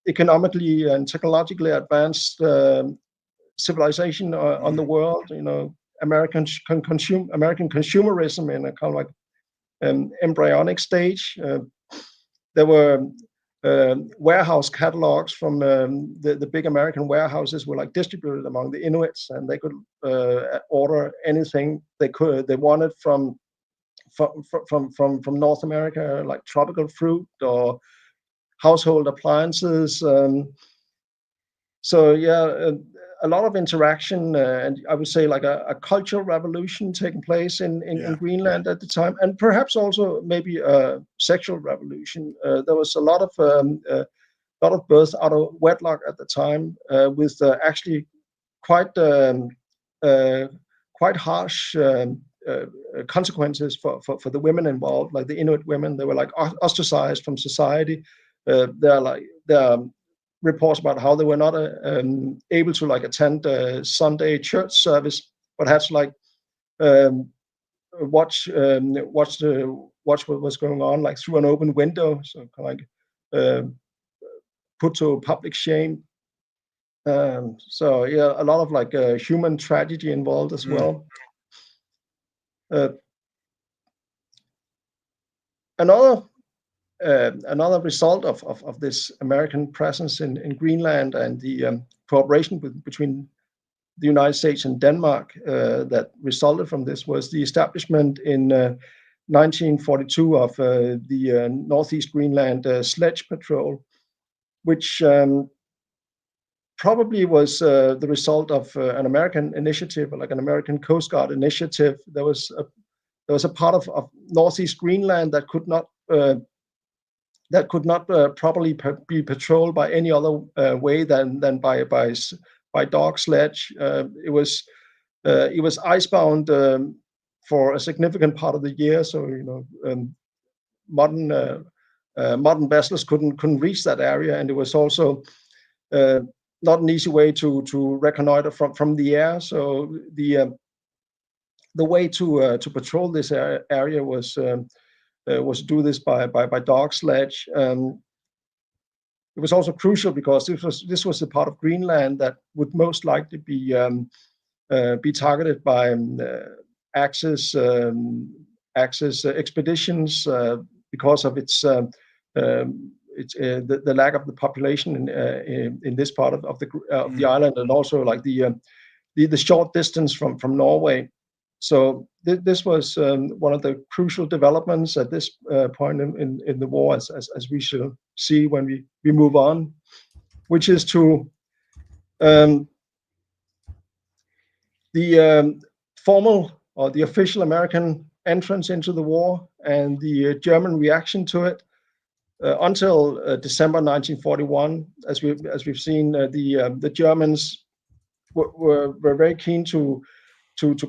economically and technologically advanced civilization on the world. American consumerism in a kind of like embryonic stage. There were warehouse catalogs from the big American warehouses were like distributed among the Inuits, and they could order anything they wanted from North America, like tropical fruit or household appliances. a lot of interaction, and I would say like a cultural revolution taking place in Greenland at the time, and perhaps also maybe a sexual revolution. There was a lot of births out of wedlock at the time, with actually quite quite harsh consequences for the women involved. Like the Inuit women, they were like ostracized from society. There are reports about how they were not able to like attend Sunday church service, but had to like watch what was going on like through an open window, so kind of like put to public shame. So yeah, a lot of like human tragedy involved as well. Another result of this American presence in Greenland and the cooperation between the United States and Denmark that resulted from this was the establishment in 1942 of the Northeast Greenland Sledge Patrol, which probably was the result of an American initiative, like an American Coast Guard initiative. There was a part of Northeast Greenland that could not properly be patrolled by any other way than by dog sledge. It was icebound for a significant part of the year, so modern vessels couldn't reach that area, and it was also not an easy way to reconnoiter from the air. So the way to patrol this area was to do this by dog sledge. It was also crucial because this was the part of Greenland that would most likely be targeted by Axis expeditions because of the lack of the population in this part of the island, and also like the short distance from Norway. So this was one of the crucial developments at this point in the war, as we shall see when we move on, which is to the formal or the official American entrance into the war and the German reaction to it. Until December 1941, as we've seen, the Germans were very keen to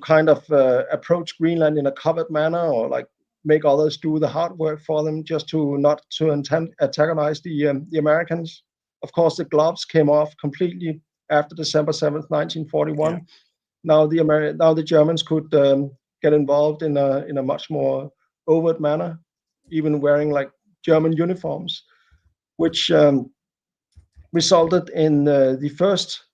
kind of approach Greenland in a covert manner, or like make others do the hard work for them, just to not to antagonize the Americans. Of course, the gloves came off completely after December 7th, 1941. Yeah. Now the Germans could get involved in a much more overt manner, even wearing like German uniforms, which resulted in the first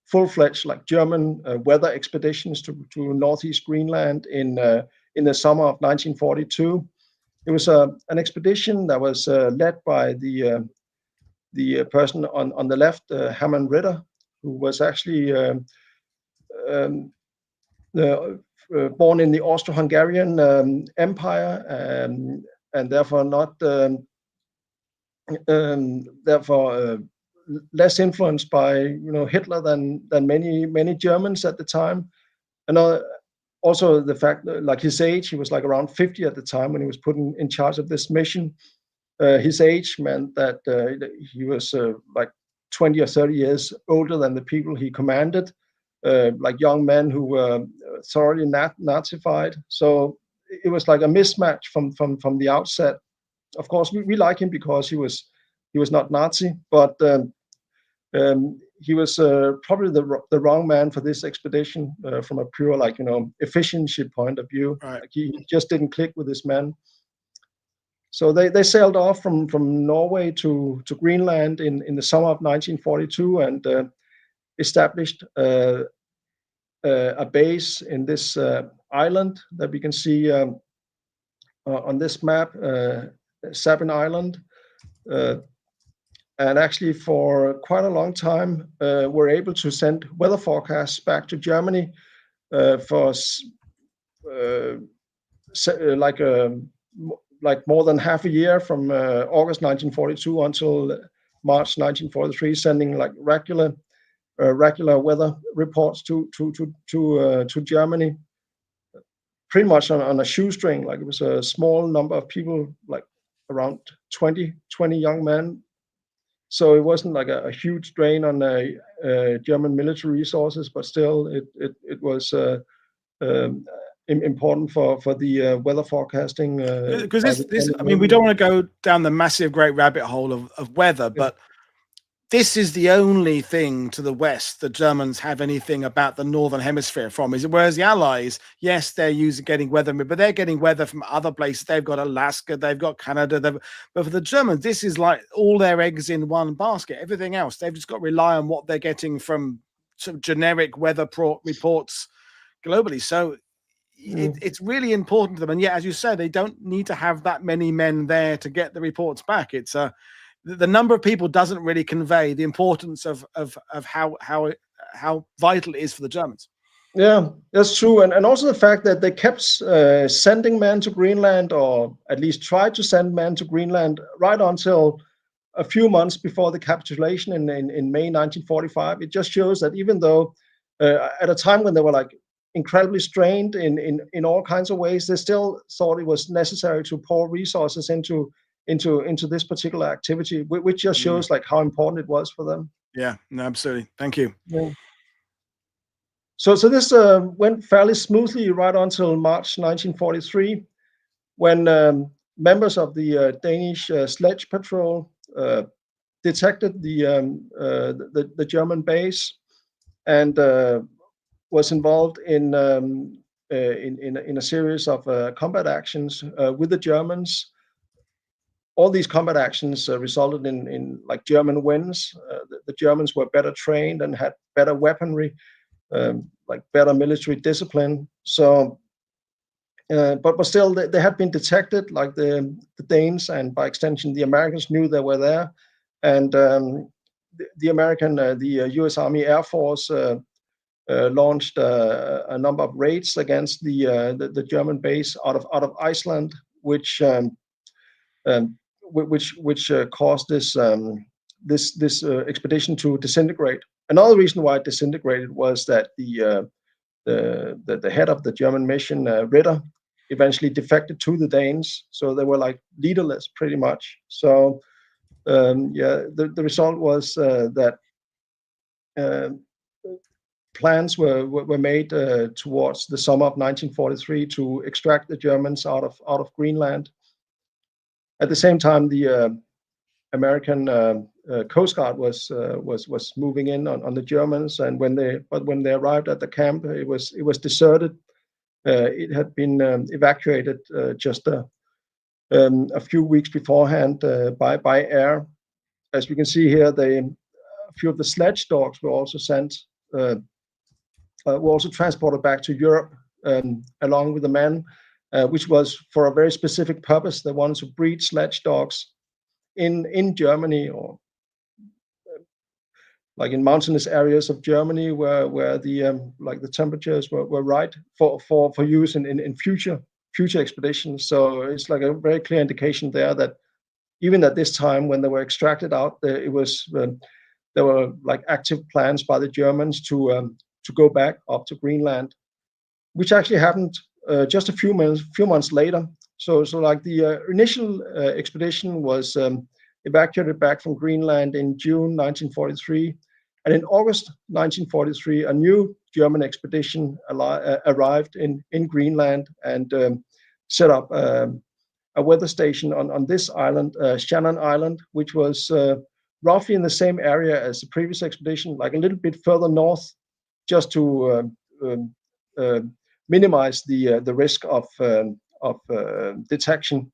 full-fledged like German weather expeditions to Northeast Greenland in the summer of 1942. It was an expedition that was led by the person on the left, Harmen, who was actually born in the Austro-Hungarian Empire, and therefore not less influenced by Hitler than many Germans at the time. And also the fact that, like, his age, he was like around 50 at the time when he was put in charge of this mission. His age meant that he was like 20 or 30 years older than the people he commanded, like young men who were thoroughly Nazified. So it was like a mismatch from the outset. Of course, we like him because he was not Nazi, but he was probably the wrong man for this expedition from a pure efficiency point of view. Right. Like he just didn't click with his men. So they sailed off from Norway to Greenland in the summer of 1942 and established a base in this island that we can see on this map, Sabin Island. And actually for quite a long time were able to send weather forecasts back to Germany for like more than half a year, from August 1942 until March 1943, sending like regular regular weather reports to Germany, pretty much on a shoestring. Like, it was a small number of people, like around 20 young men. So it wasn't like a huge drain on German military resources, but still it was important for the weather forecasting. Because this, I mean, we don't want to go down the massive great rabbit hole of weather, but this is the only thing to the west the Germans have anything about the northern hemisphere from. Is it? Whereas the Allies, yes, they're getting weather, but they're getting weather from other places. They've got Alaska, they've got Canada. But for the Germans, this is like all their eggs in one basket. Everything else, they've just got to rely on what they're getting from sort of generic weather reports globally. So it's really important to them. And yet, as you say, they don't need to have that many men there to get the reports back. It's the number of people doesn't really convey the importance of how vital it is for the Germans. Yeah, that's true. And also the fact that they kept sending men to Greenland, or at least tried to send men to Greenland, right until a few months before the capitulation in May 1945. It just shows that even though at a time when they were like incredibly strained in all kinds of ways, they still thought it was necessary to pour resources into this particular activity, which just shows like how important it was for them. Yeah, no, absolutely. Thank you. Yeah. So this went fairly smoothly right until March 1943, when members of the Danish sledge patrol detected the German base and was involved in a series of combat actions with the Germans. All these combat actions resulted in like German wins. The Germans were better trained and had better weaponry, like better military discipline. So, but still, they had been detected. Like the Danes, and by extension the Americans, knew they were there, and the U.S. Army Air Force launched a number of raids against the German base out of Iceland, which caused this expedition to disintegrate. Another reason why it disintegrated was that the head of the German mission, Ritter, eventually defected to the Danes, so they were like leaderless pretty much. So the result was that plans were made towards the summer of 1943 to extract the Germans out of Greenland. At the same time, the American Coast Guard was moving in on the Germans, and when they arrived at the camp, it was deserted. It had been evacuated just a few weeks beforehand by air. As we can see here, a few of the sledge dogs were also sent, were also transported back to Europe along with the men, which was for a very specific purpose. They wanted to breed sledge dogs in Germany, or like in mountainous areas of Germany where the temperatures were right for use in future expeditions. So it's like a very clear indication there that even at this time, when they were extracted out, there were like active plans by the Germans to go back up to Greenland, which actually happened just a few months later. So like the initial expedition was evacuated back from Greenland in June 1943, and in August 1943, a new German expedition arrived in Greenland and set up a weather station on this island, Shannon Island, which was roughly in the same area as the previous expedition, like a little bit further north, just to minimize the risk of detection.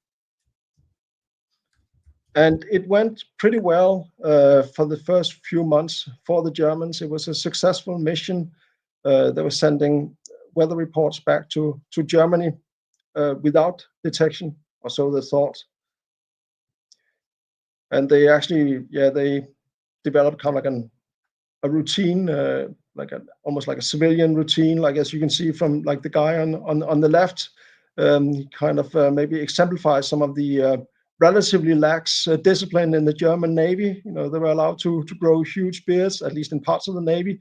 And it went pretty well for the first few months for the Germans. It was a successful mission. They were sending weather reports back to Germany without detection, or so they thought. And they actually, they developed kind of like a routine, almost like a civilian routine, like as you can see from like the guy on the left, kind of maybe exemplifies some of the relatively lax discipline in the German Navy. They were allowed to grow huge beards, at least in parts of the Navy.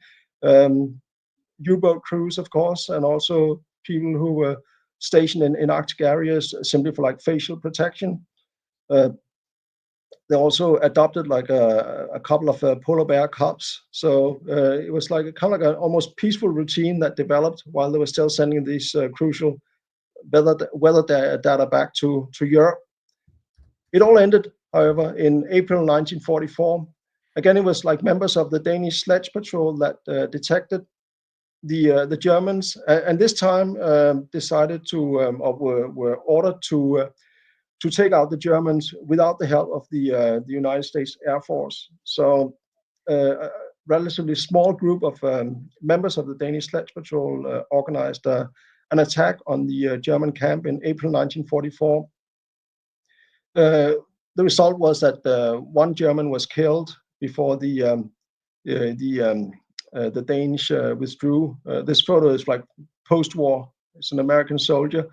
U-boat crews, of course, and also people who were stationed in Arctic areas simply for like facial protection. They also adopted like a couple of polar bear cubs. So it was like kind of like an almost peaceful routine that developed while they were still sending these crucial weather data back to Europe. It all ended, however, in April 1944. Again, it was like members of the Danish sledge patrol that detected the Germans, and this time decided to, or were ordered to take out the Germans without the help of the United States Air Force. So a relatively small group of members of the Danish sledge patrol organized an attack on the German camp in April 1944. The result was that one German was killed before the Danes withdrew. This photo is like post-war. It's an American soldier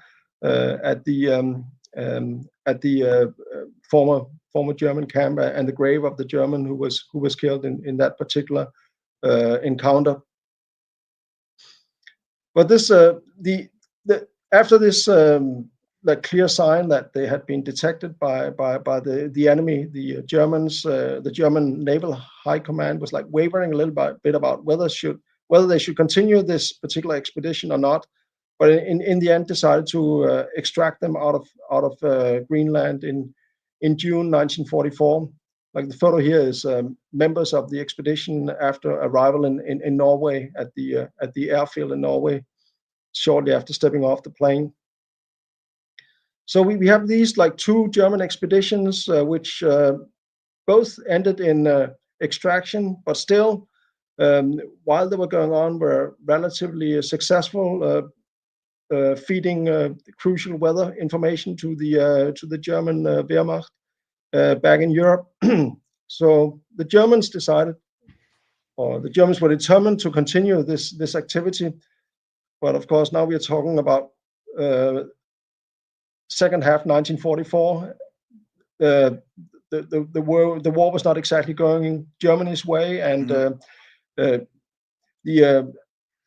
at the former German camp, and the grave of the German who was killed in that particular encounter. But this after this like clear sign that they had been detected by the enemy, the Germans, the German Naval High Command was like wavering a little bit about whether they should continue this particular expedition or not. But in the end, decided to extract them out of Greenland in June 1944. Like the photo here is members of the expedition after arrival in Norway at the airfield in Norway, shortly after stepping off the plane. So we have these like two German expeditions, which both ended in extraction, but still, while they were going on, were relatively successful, feeding crucial weather information to the German Wehrmacht back in Europe. So the Germans decided, or the Germans were determined to continue this activity. But of course, now we are talking about second half 1944. The war was not exactly going Germany's way, and the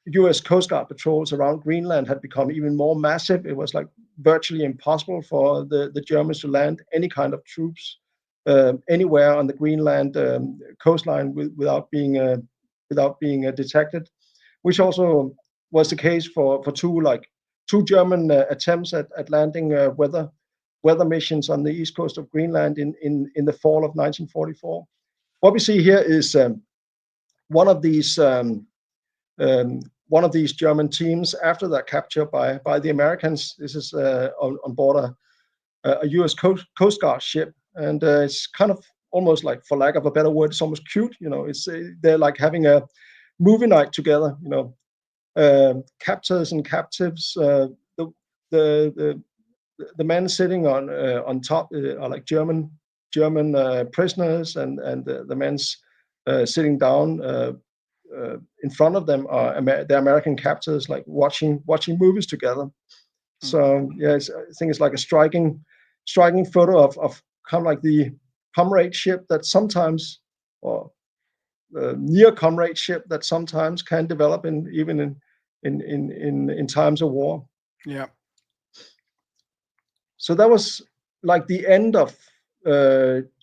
U.S. Coast Guard patrols around Greenland had become even more massive. It was like virtually impossible for the Germans to land any kind of troops anywhere on the Greenland coastline without being detected, which also was the case for two German attempts at landing weather missions on the east coast of Greenland in the fall of 1944. What we see here is one of these German teams after that capture by the Americans. This is on board a U.S. Coast Guard ship, and it's kind of almost like, for lack of a better word, it's almost cute. It's they're like having a movie night together. Captors and captives. The men sitting on top are like German prisoners, and the men sitting down in front of them are the American captors, like watching movies together. So yeah, I think it's like a striking photo of kind of like the comradeship that sometimes, or near comradeship that sometimes can develop even in times of war. Yeah. So that was like the end of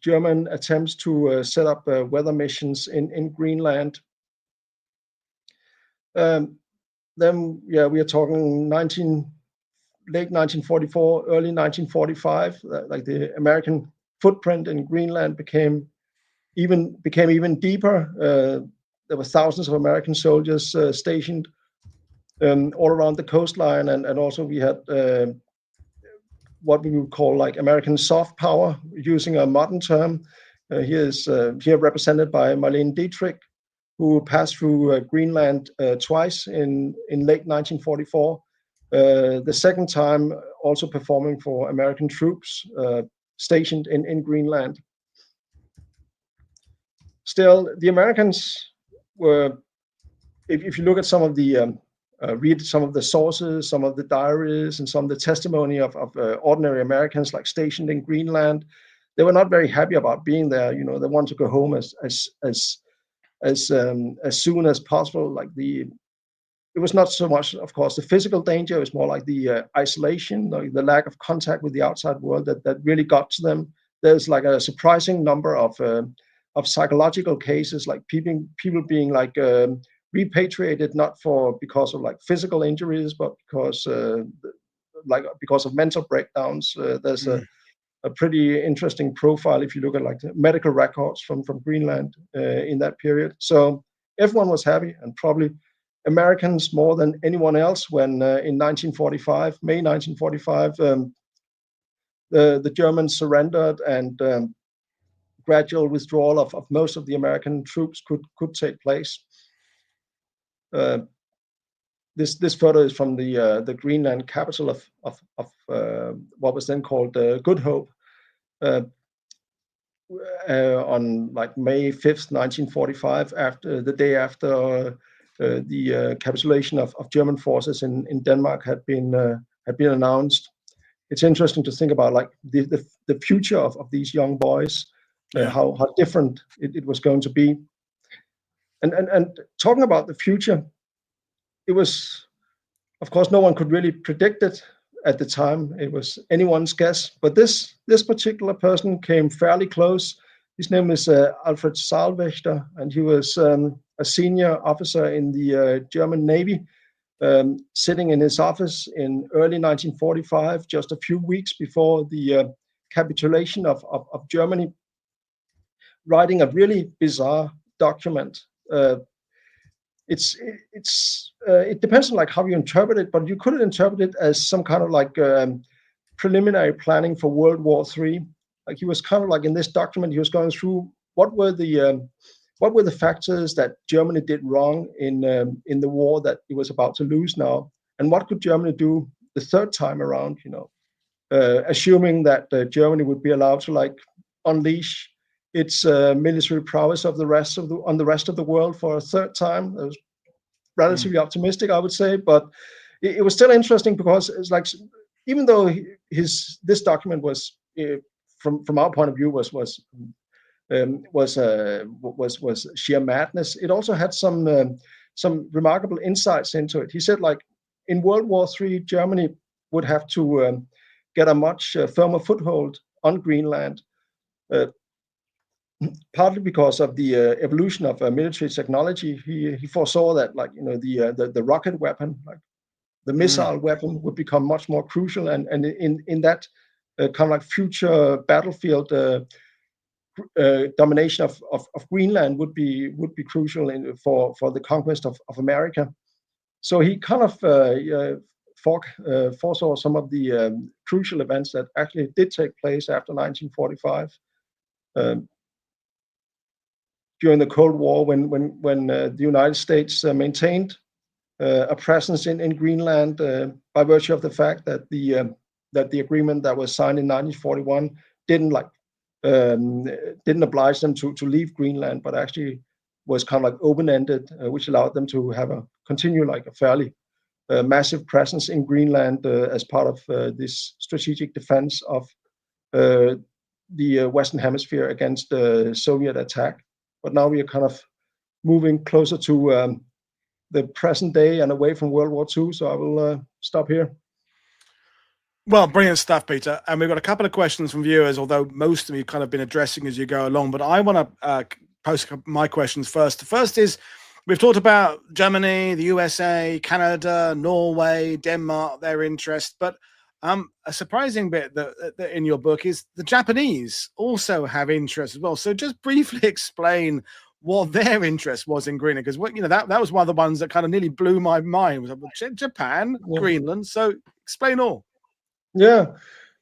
German attempts to set up weather missions in Greenland. Then we are talking late 1944, early 1945. Like the American footprint in Greenland became even deeper. There were thousands of American soldiers stationed all around the coastline, and also we had what we would call like American soft power, using a modern term. Here represented by Marlene Dietrich, who passed through Greenland twice in late 1944. The second time also performing for American troops stationed in Greenland. Still, the Americans were, if you look at some of the read some of the sources, some of the diaries, and some of the testimony of ordinary Americans like stationed in Greenland, they were not very happy about being there. You know, they want to go home as soon as possible. Like it was not so much, of course, the physical danger. It was more like the isolation, like the lack of contact with the outside world that really got to them. There's like a surprising number of psychological cases, like people being like repatriated, not because of like physical injuries, but because of mental breakdowns. There's a pretty interesting profile if you look at like the medical records from Greenland in that period. So everyone was happy, and probably Americans more than anyone else when in 1945, May 1945, the Germans surrendered, and gradual withdrawal of most of the American troops could take place. This photo is from the Greenland capital of what was then called Good Hope, on like May 5th, 1945, after the day after the capitulation of German forces in Denmark had been announced. It's interesting to think about like the future of these young boys, how different it was going to be. And talking about the future, it was, of course, no one could really predict it at the time. It was anyone's guess. But this particular person came fairly close. His name is Alfred Saalwächter, and he was a senior officer in the German Navy, sitting in his office in early 1945, just a few weeks before the capitulation of Germany, writing a really bizarre document. It depends on like how you interpret it, but you could interpret it as some kind of like preliminary planning for World War III. Like he was kind of like in this document, he was going through what were the factors that Germany did wrong in the war that it was about to lose now, and what could Germany do the third time around? You know, assuming that Germany would be allowed to like unleash its military prowess on the rest of the world for a third time. That was relatively optimistic, I would say, but it was still interesting because it's like, even though this document was from our point of view was sheer madness, it also had some remarkable insights into it. He said, like, in World War III, Germany would have to get a much firmer foothold on Greenland, partly because of the evolution of military technology. He foresaw that, like, you know, the rocket weapon, like the missile weapon, would become much more crucial, and in that kind of like future battlefield, domination of Greenland would be crucial for the conquest of America. So he kind of foresaw some of the crucial events that actually did take place after 1945. During the Cold War, when the United States maintained a presence in Greenland by virtue of the fact that the agreement that was signed in 1941 didn't oblige them to leave Greenland, but actually was kind of like open-ended, which allowed them to continue like a fairly massive presence in Greenland as part of this strategic defense of the Western Hemisphere against Soviet attack. But now we are kind of moving closer to the present day and away from World War II. So I will stop here. Well, brilliant stuff, Peter. And we've got a couple of questions from viewers, although most of them you've kind of been addressing as you go along. But I want to post my questions first. The first is, we've talked about Germany, the USA, Canada, Norway, Denmark, their interest. But a surprising bit that in your book is the Japanese also have interest as well. So just briefly explain what their interest was in Greenland, because that was one of the ones that kind of nearly blew my mind. Was Japan, Greenland. So explain all. Yeah,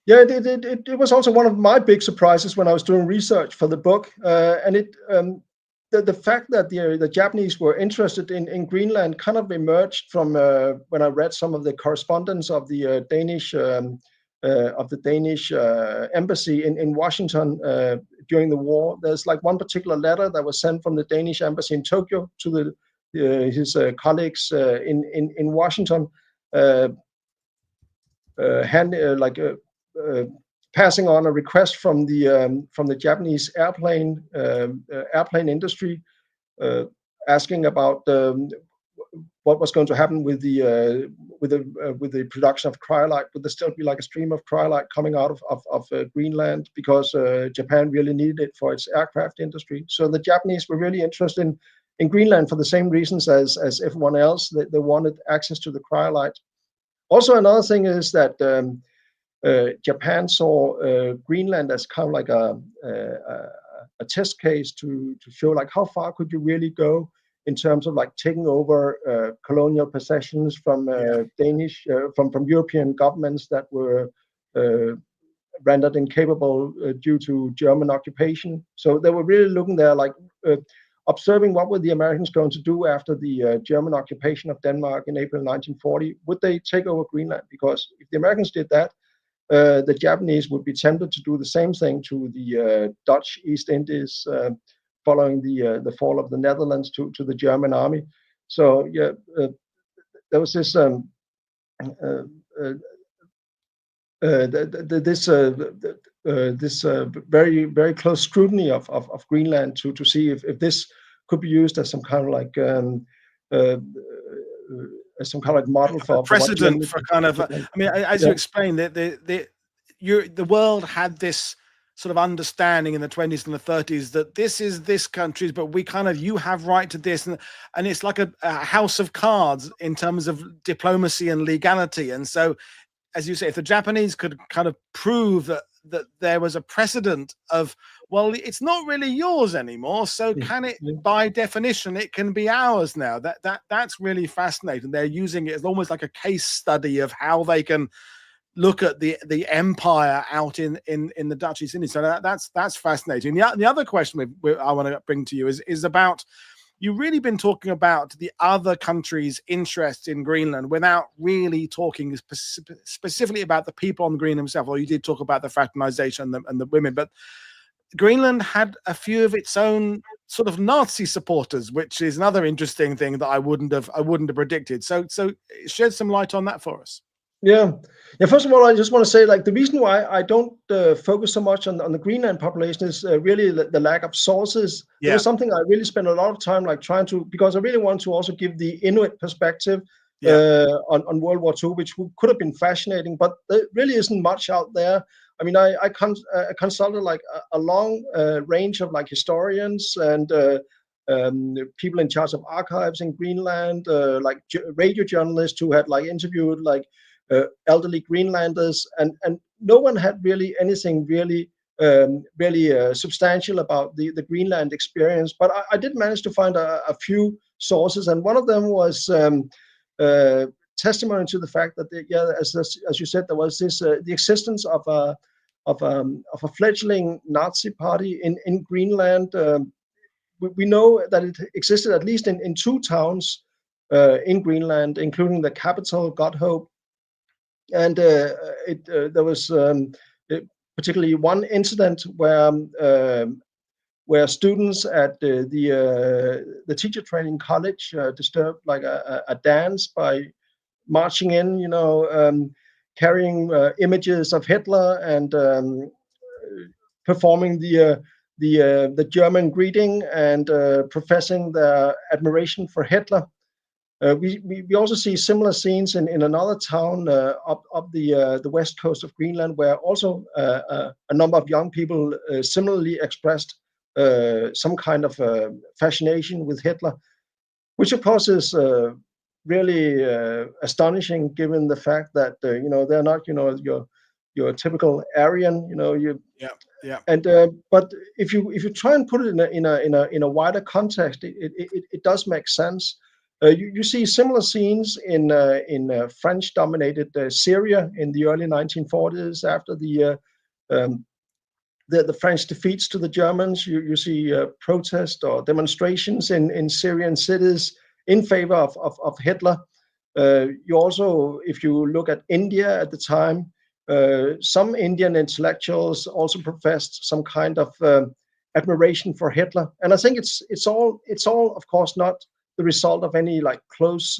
it was also one of my big surprises when I was doing research for the book, and the fact that the Japanese were interested in Greenland kind of emerged from when I read some of the correspondence of the Danish embassy in Washington during the war. There's like one particular letter that was sent from the Danish embassy in Tokyo to his colleagues in Washington, passing on a request from the Japanese airplane industry, asking about what was going to happen with the production of cryolite. Would there still be like a stream of cryolite coming out of Greenland, because Japan really needed it for its aircraft industry? So the Japanese were really interested in Greenland for the same reasons as everyone else. They wanted access to the cryolite. Also, another thing is that Japan saw Greenland as kind of like a test case to show like how far could you really go in terms of like taking over colonial possessions from Danish, from European governments that were rendered incapable due to German occupation. So they were really looking there, like observing what were the Americans going to do after the German occupation of Denmark in April 1940. Would they take over Greenland? Because if the Americans did that, the Japanese would be tempted to do the same thing to the Dutch East Indies following the fall of the Netherlands to the German army. So yeah, there was this very, very close scrutiny of Greenland to see if this could be used as some kind of like model for precedent for kind of. I mean, as you explained, the world had this sort of understanding in the 20s and the 30s that this is this country's, but you have right to this, and it's like a house of cards in terms of diplomacy and legality. And so, as you say, if the Japanese could kind of prove that there was a precedent of, well, it's not really yours anymore, so can it, by definition, it can be ours now. That's really fascinating. They're using it as almost like a case study of how they can look at the empire out in the Dutch East Indies. So that's fascinating. The other question I want to bring to you is about, you've really been talking about the other countries' interest in Greenland without really talking specifically about the people on Greenland themselves. Or you did talk about the fraternization and the women, but Greenland had a few of its own sort of Nazi supporters, which is another interesting thing that I wouldn't have predicted. So shed some light on that for us. Yeah. First of all, I just want to say, like, the reason why I don't focus so much on the Greenland population is really the lack of sources. It was something I really spent a lot of time like trying to, because I really want to also give the Inuit perspective on World War II, which could have been fascinating, but there really isn't much out there. I mean, I consulted like a long range of like historians and people in charge of archives in Greenland, like radio journalists who had like interviewed like elderly Greenlanders, and no one had really anything really substantial about the Greenland experience. But I did manage to find a few sources, and one of them was testimony to the fact that as you said, there was this the existence of a fledgling Nazi party in Greenland. We know that it existed at least in two towns in Greenland, including the capital, Godhope. And there was particularly one incident where students at the teacher training college disturbed like a dance by marching in, carrying images of Hitler and performing the German greeting and professing their admiration for Hitler. We also see similar scenes in another town up the west coast of Greenland, where also a number of young people similarly expressed some kind of fascination with Hitler, which of course is really astonishing, given the fact that they're not your typical Aryan, And but if you try and put it in a wider context, it does make sense. You see similar scenes in French-dominated Syria in the early 1940s after the French defeats to the Germans. You see protests or demonstrations in Syrian cities in favor of Hitler. You also, if you look at India at the time, some Indian intellectuals also professed some kind of admiration for Hitler, and I think it's all of course not the result of any like close,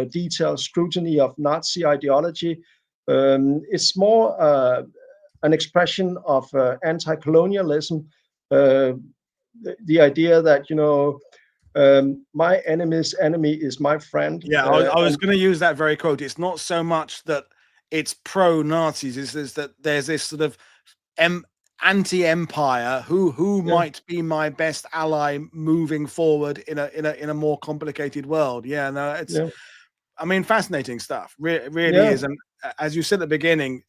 detailed scrutiny of Nazi ideology. It's more an expression of anti-colonialism. The idea that my enemy's enemy is my friend. Yeah, I was going to use that very quote. It's not so much that it's pro-Nazis; it's that there's this sort of anti-empire who might be my best ally moving forward in a more complicated world. Yeah, no, it's I mean, fascinating stuff. Really is, and as you said at the beginning,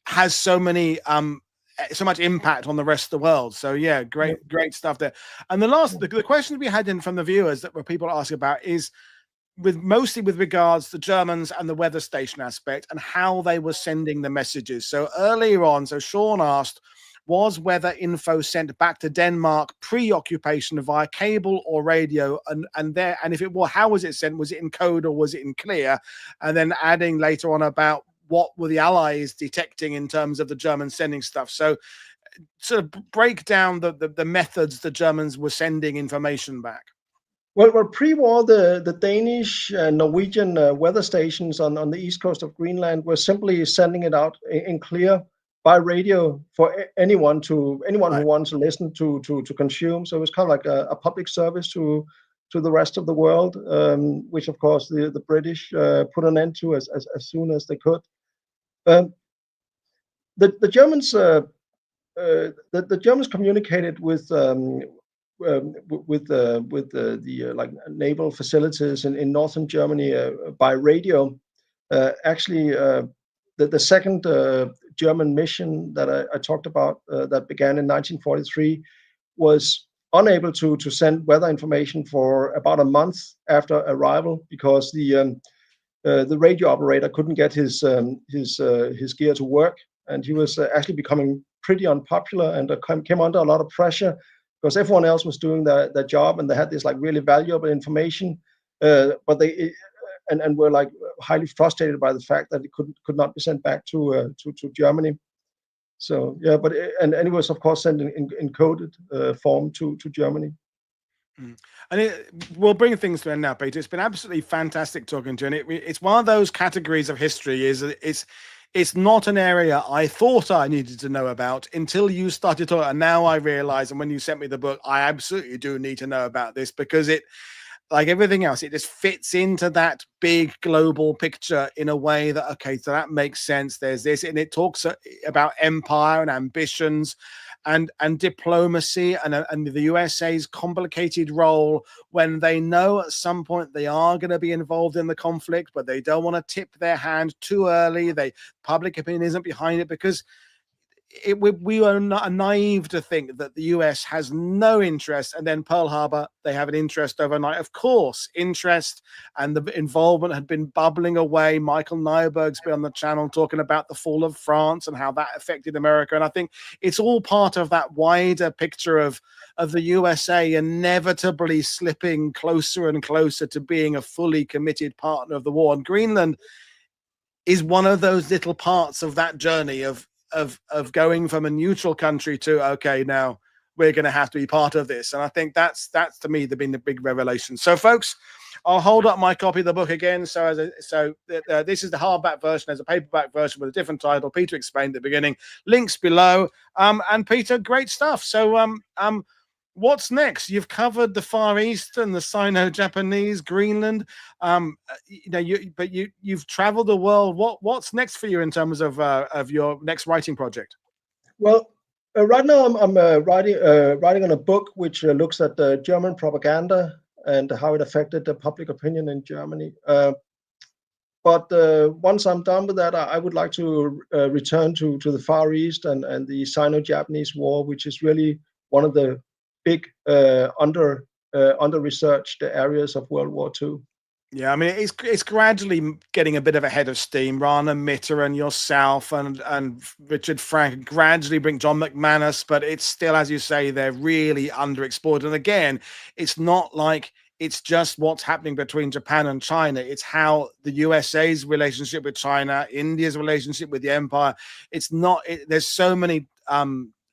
has so many so much impact on the rest of the world. So yeah, great stuff there. And the questions we had in from the viewers that were people asking about is mostly with regards to the Germans and the weather station aspect and how they were sending the messages. So earlier on, so Sean asked, was weather info sent back to Denmark pre-occupation via cable or radio? And if it were, how was it sent? Was it in code or was it in clear? And then adding later on about what were the Allies detecting in terms of the Germans sending stuff. So sort of break down the methods the Germans were sending information back. Well, pre-war, the Danish and Norwegian weather stations on the east coast of Greenland were simply sending it out in clear by radio for anyone who wants to listen to consume. So it was kind of like a public service to the rest of the world, which of course the British put an end to as soon as they could. The Germans the Germans communicated with the naval facilities in northern Germany by radio. Actually, the second German mission that I talked about that began in 1943 was unable to send weather information for about a month after arrival because the radio operator couldn't get his gear to work, and he was actually becoming pretty unpopular and came under a lot of pressure because everyone else was doing their job and they had this like really valuable information, but they were like highly frustrated by the fact that it could not be sent back to Germany. So yeah, but it was of course sent in encoded form to Germany. And we'll bring things to an end now, Peter. It's been absolutely fantastic talking to you, and it's one of those categories of history. It's not an area I thought I needed to know about until you started talking. And now I realize, and when you sent me the book, I absolutely do need to know about this because it, like everything else, it just fits into that big global picture in a way that, okay, so that makes sense. There's this, and it talks about empire and ambitions and diplomacy and the USA's complicated role when they know at some point they are going to be involved in the conflict, but they don't want to tip their hand too early. Public opinion isn't behind it because we are naive to think that the US has no interest, and then Pearl Harbor, they have an interest overnight. Of course, interest and the involvement had been bubbling away. Michael Nyberg's been on the channel talking about the fall of France and how that affected America. And I think it's all part of that wider picture of the USA inevitably slipping closer and closer to being a fully committed partner of the war. And Greenland is one of those little parts of that journey of going from a neutral country to, okay, now we're going to have to be part of this. And I think that's to me been the big revelation. So folks, I'll hold up my copy of the book again. So this is the hardback version. There's a paperback version with a different title. Peter explained at the beginning. Links below. And Peter, great stuff. So what's next? You've covered the Far East and the Sino-Japanese, Greenland. You've traveled the world. What's next for you in terms of your next writing project? Well, right now I'm writing on a book which looks at the German propaganda and how it affected the public opinion in Germany. But once I'm done with that, I would like to return to the Far East and the Sino-Japanese War, which is really one of the big under-researched areas of World War II. Yeah, I mean, it's gradually getting a bit of a head of steam. Rana Mitter and yourself and Richard Frank gradually bring John McManus, but it's still, as you say, they're really underexplored. And again, it's not like it's just what's happening between Japan and China. It's how the USA's relationship with China, India's relationship with the empire. It's not. There's so many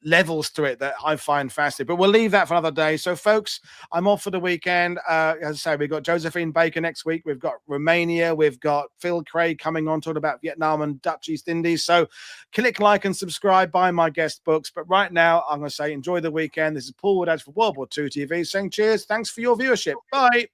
levels to it that I find fascinating. But we'll leave that for another day. So, folks, I'm off for the weekend. As I say, we've got Josephine Baker next week. We've got Romania. We've got Phil Craig coming on talking about Vietnam and Dutch East Indies. So click like and subscribe, buy my guest books. But right now, I'm going to say enjoy the weekend. This is Paul Woodadge for World War II TV saying cheers. Thanks for your viewership. Bye.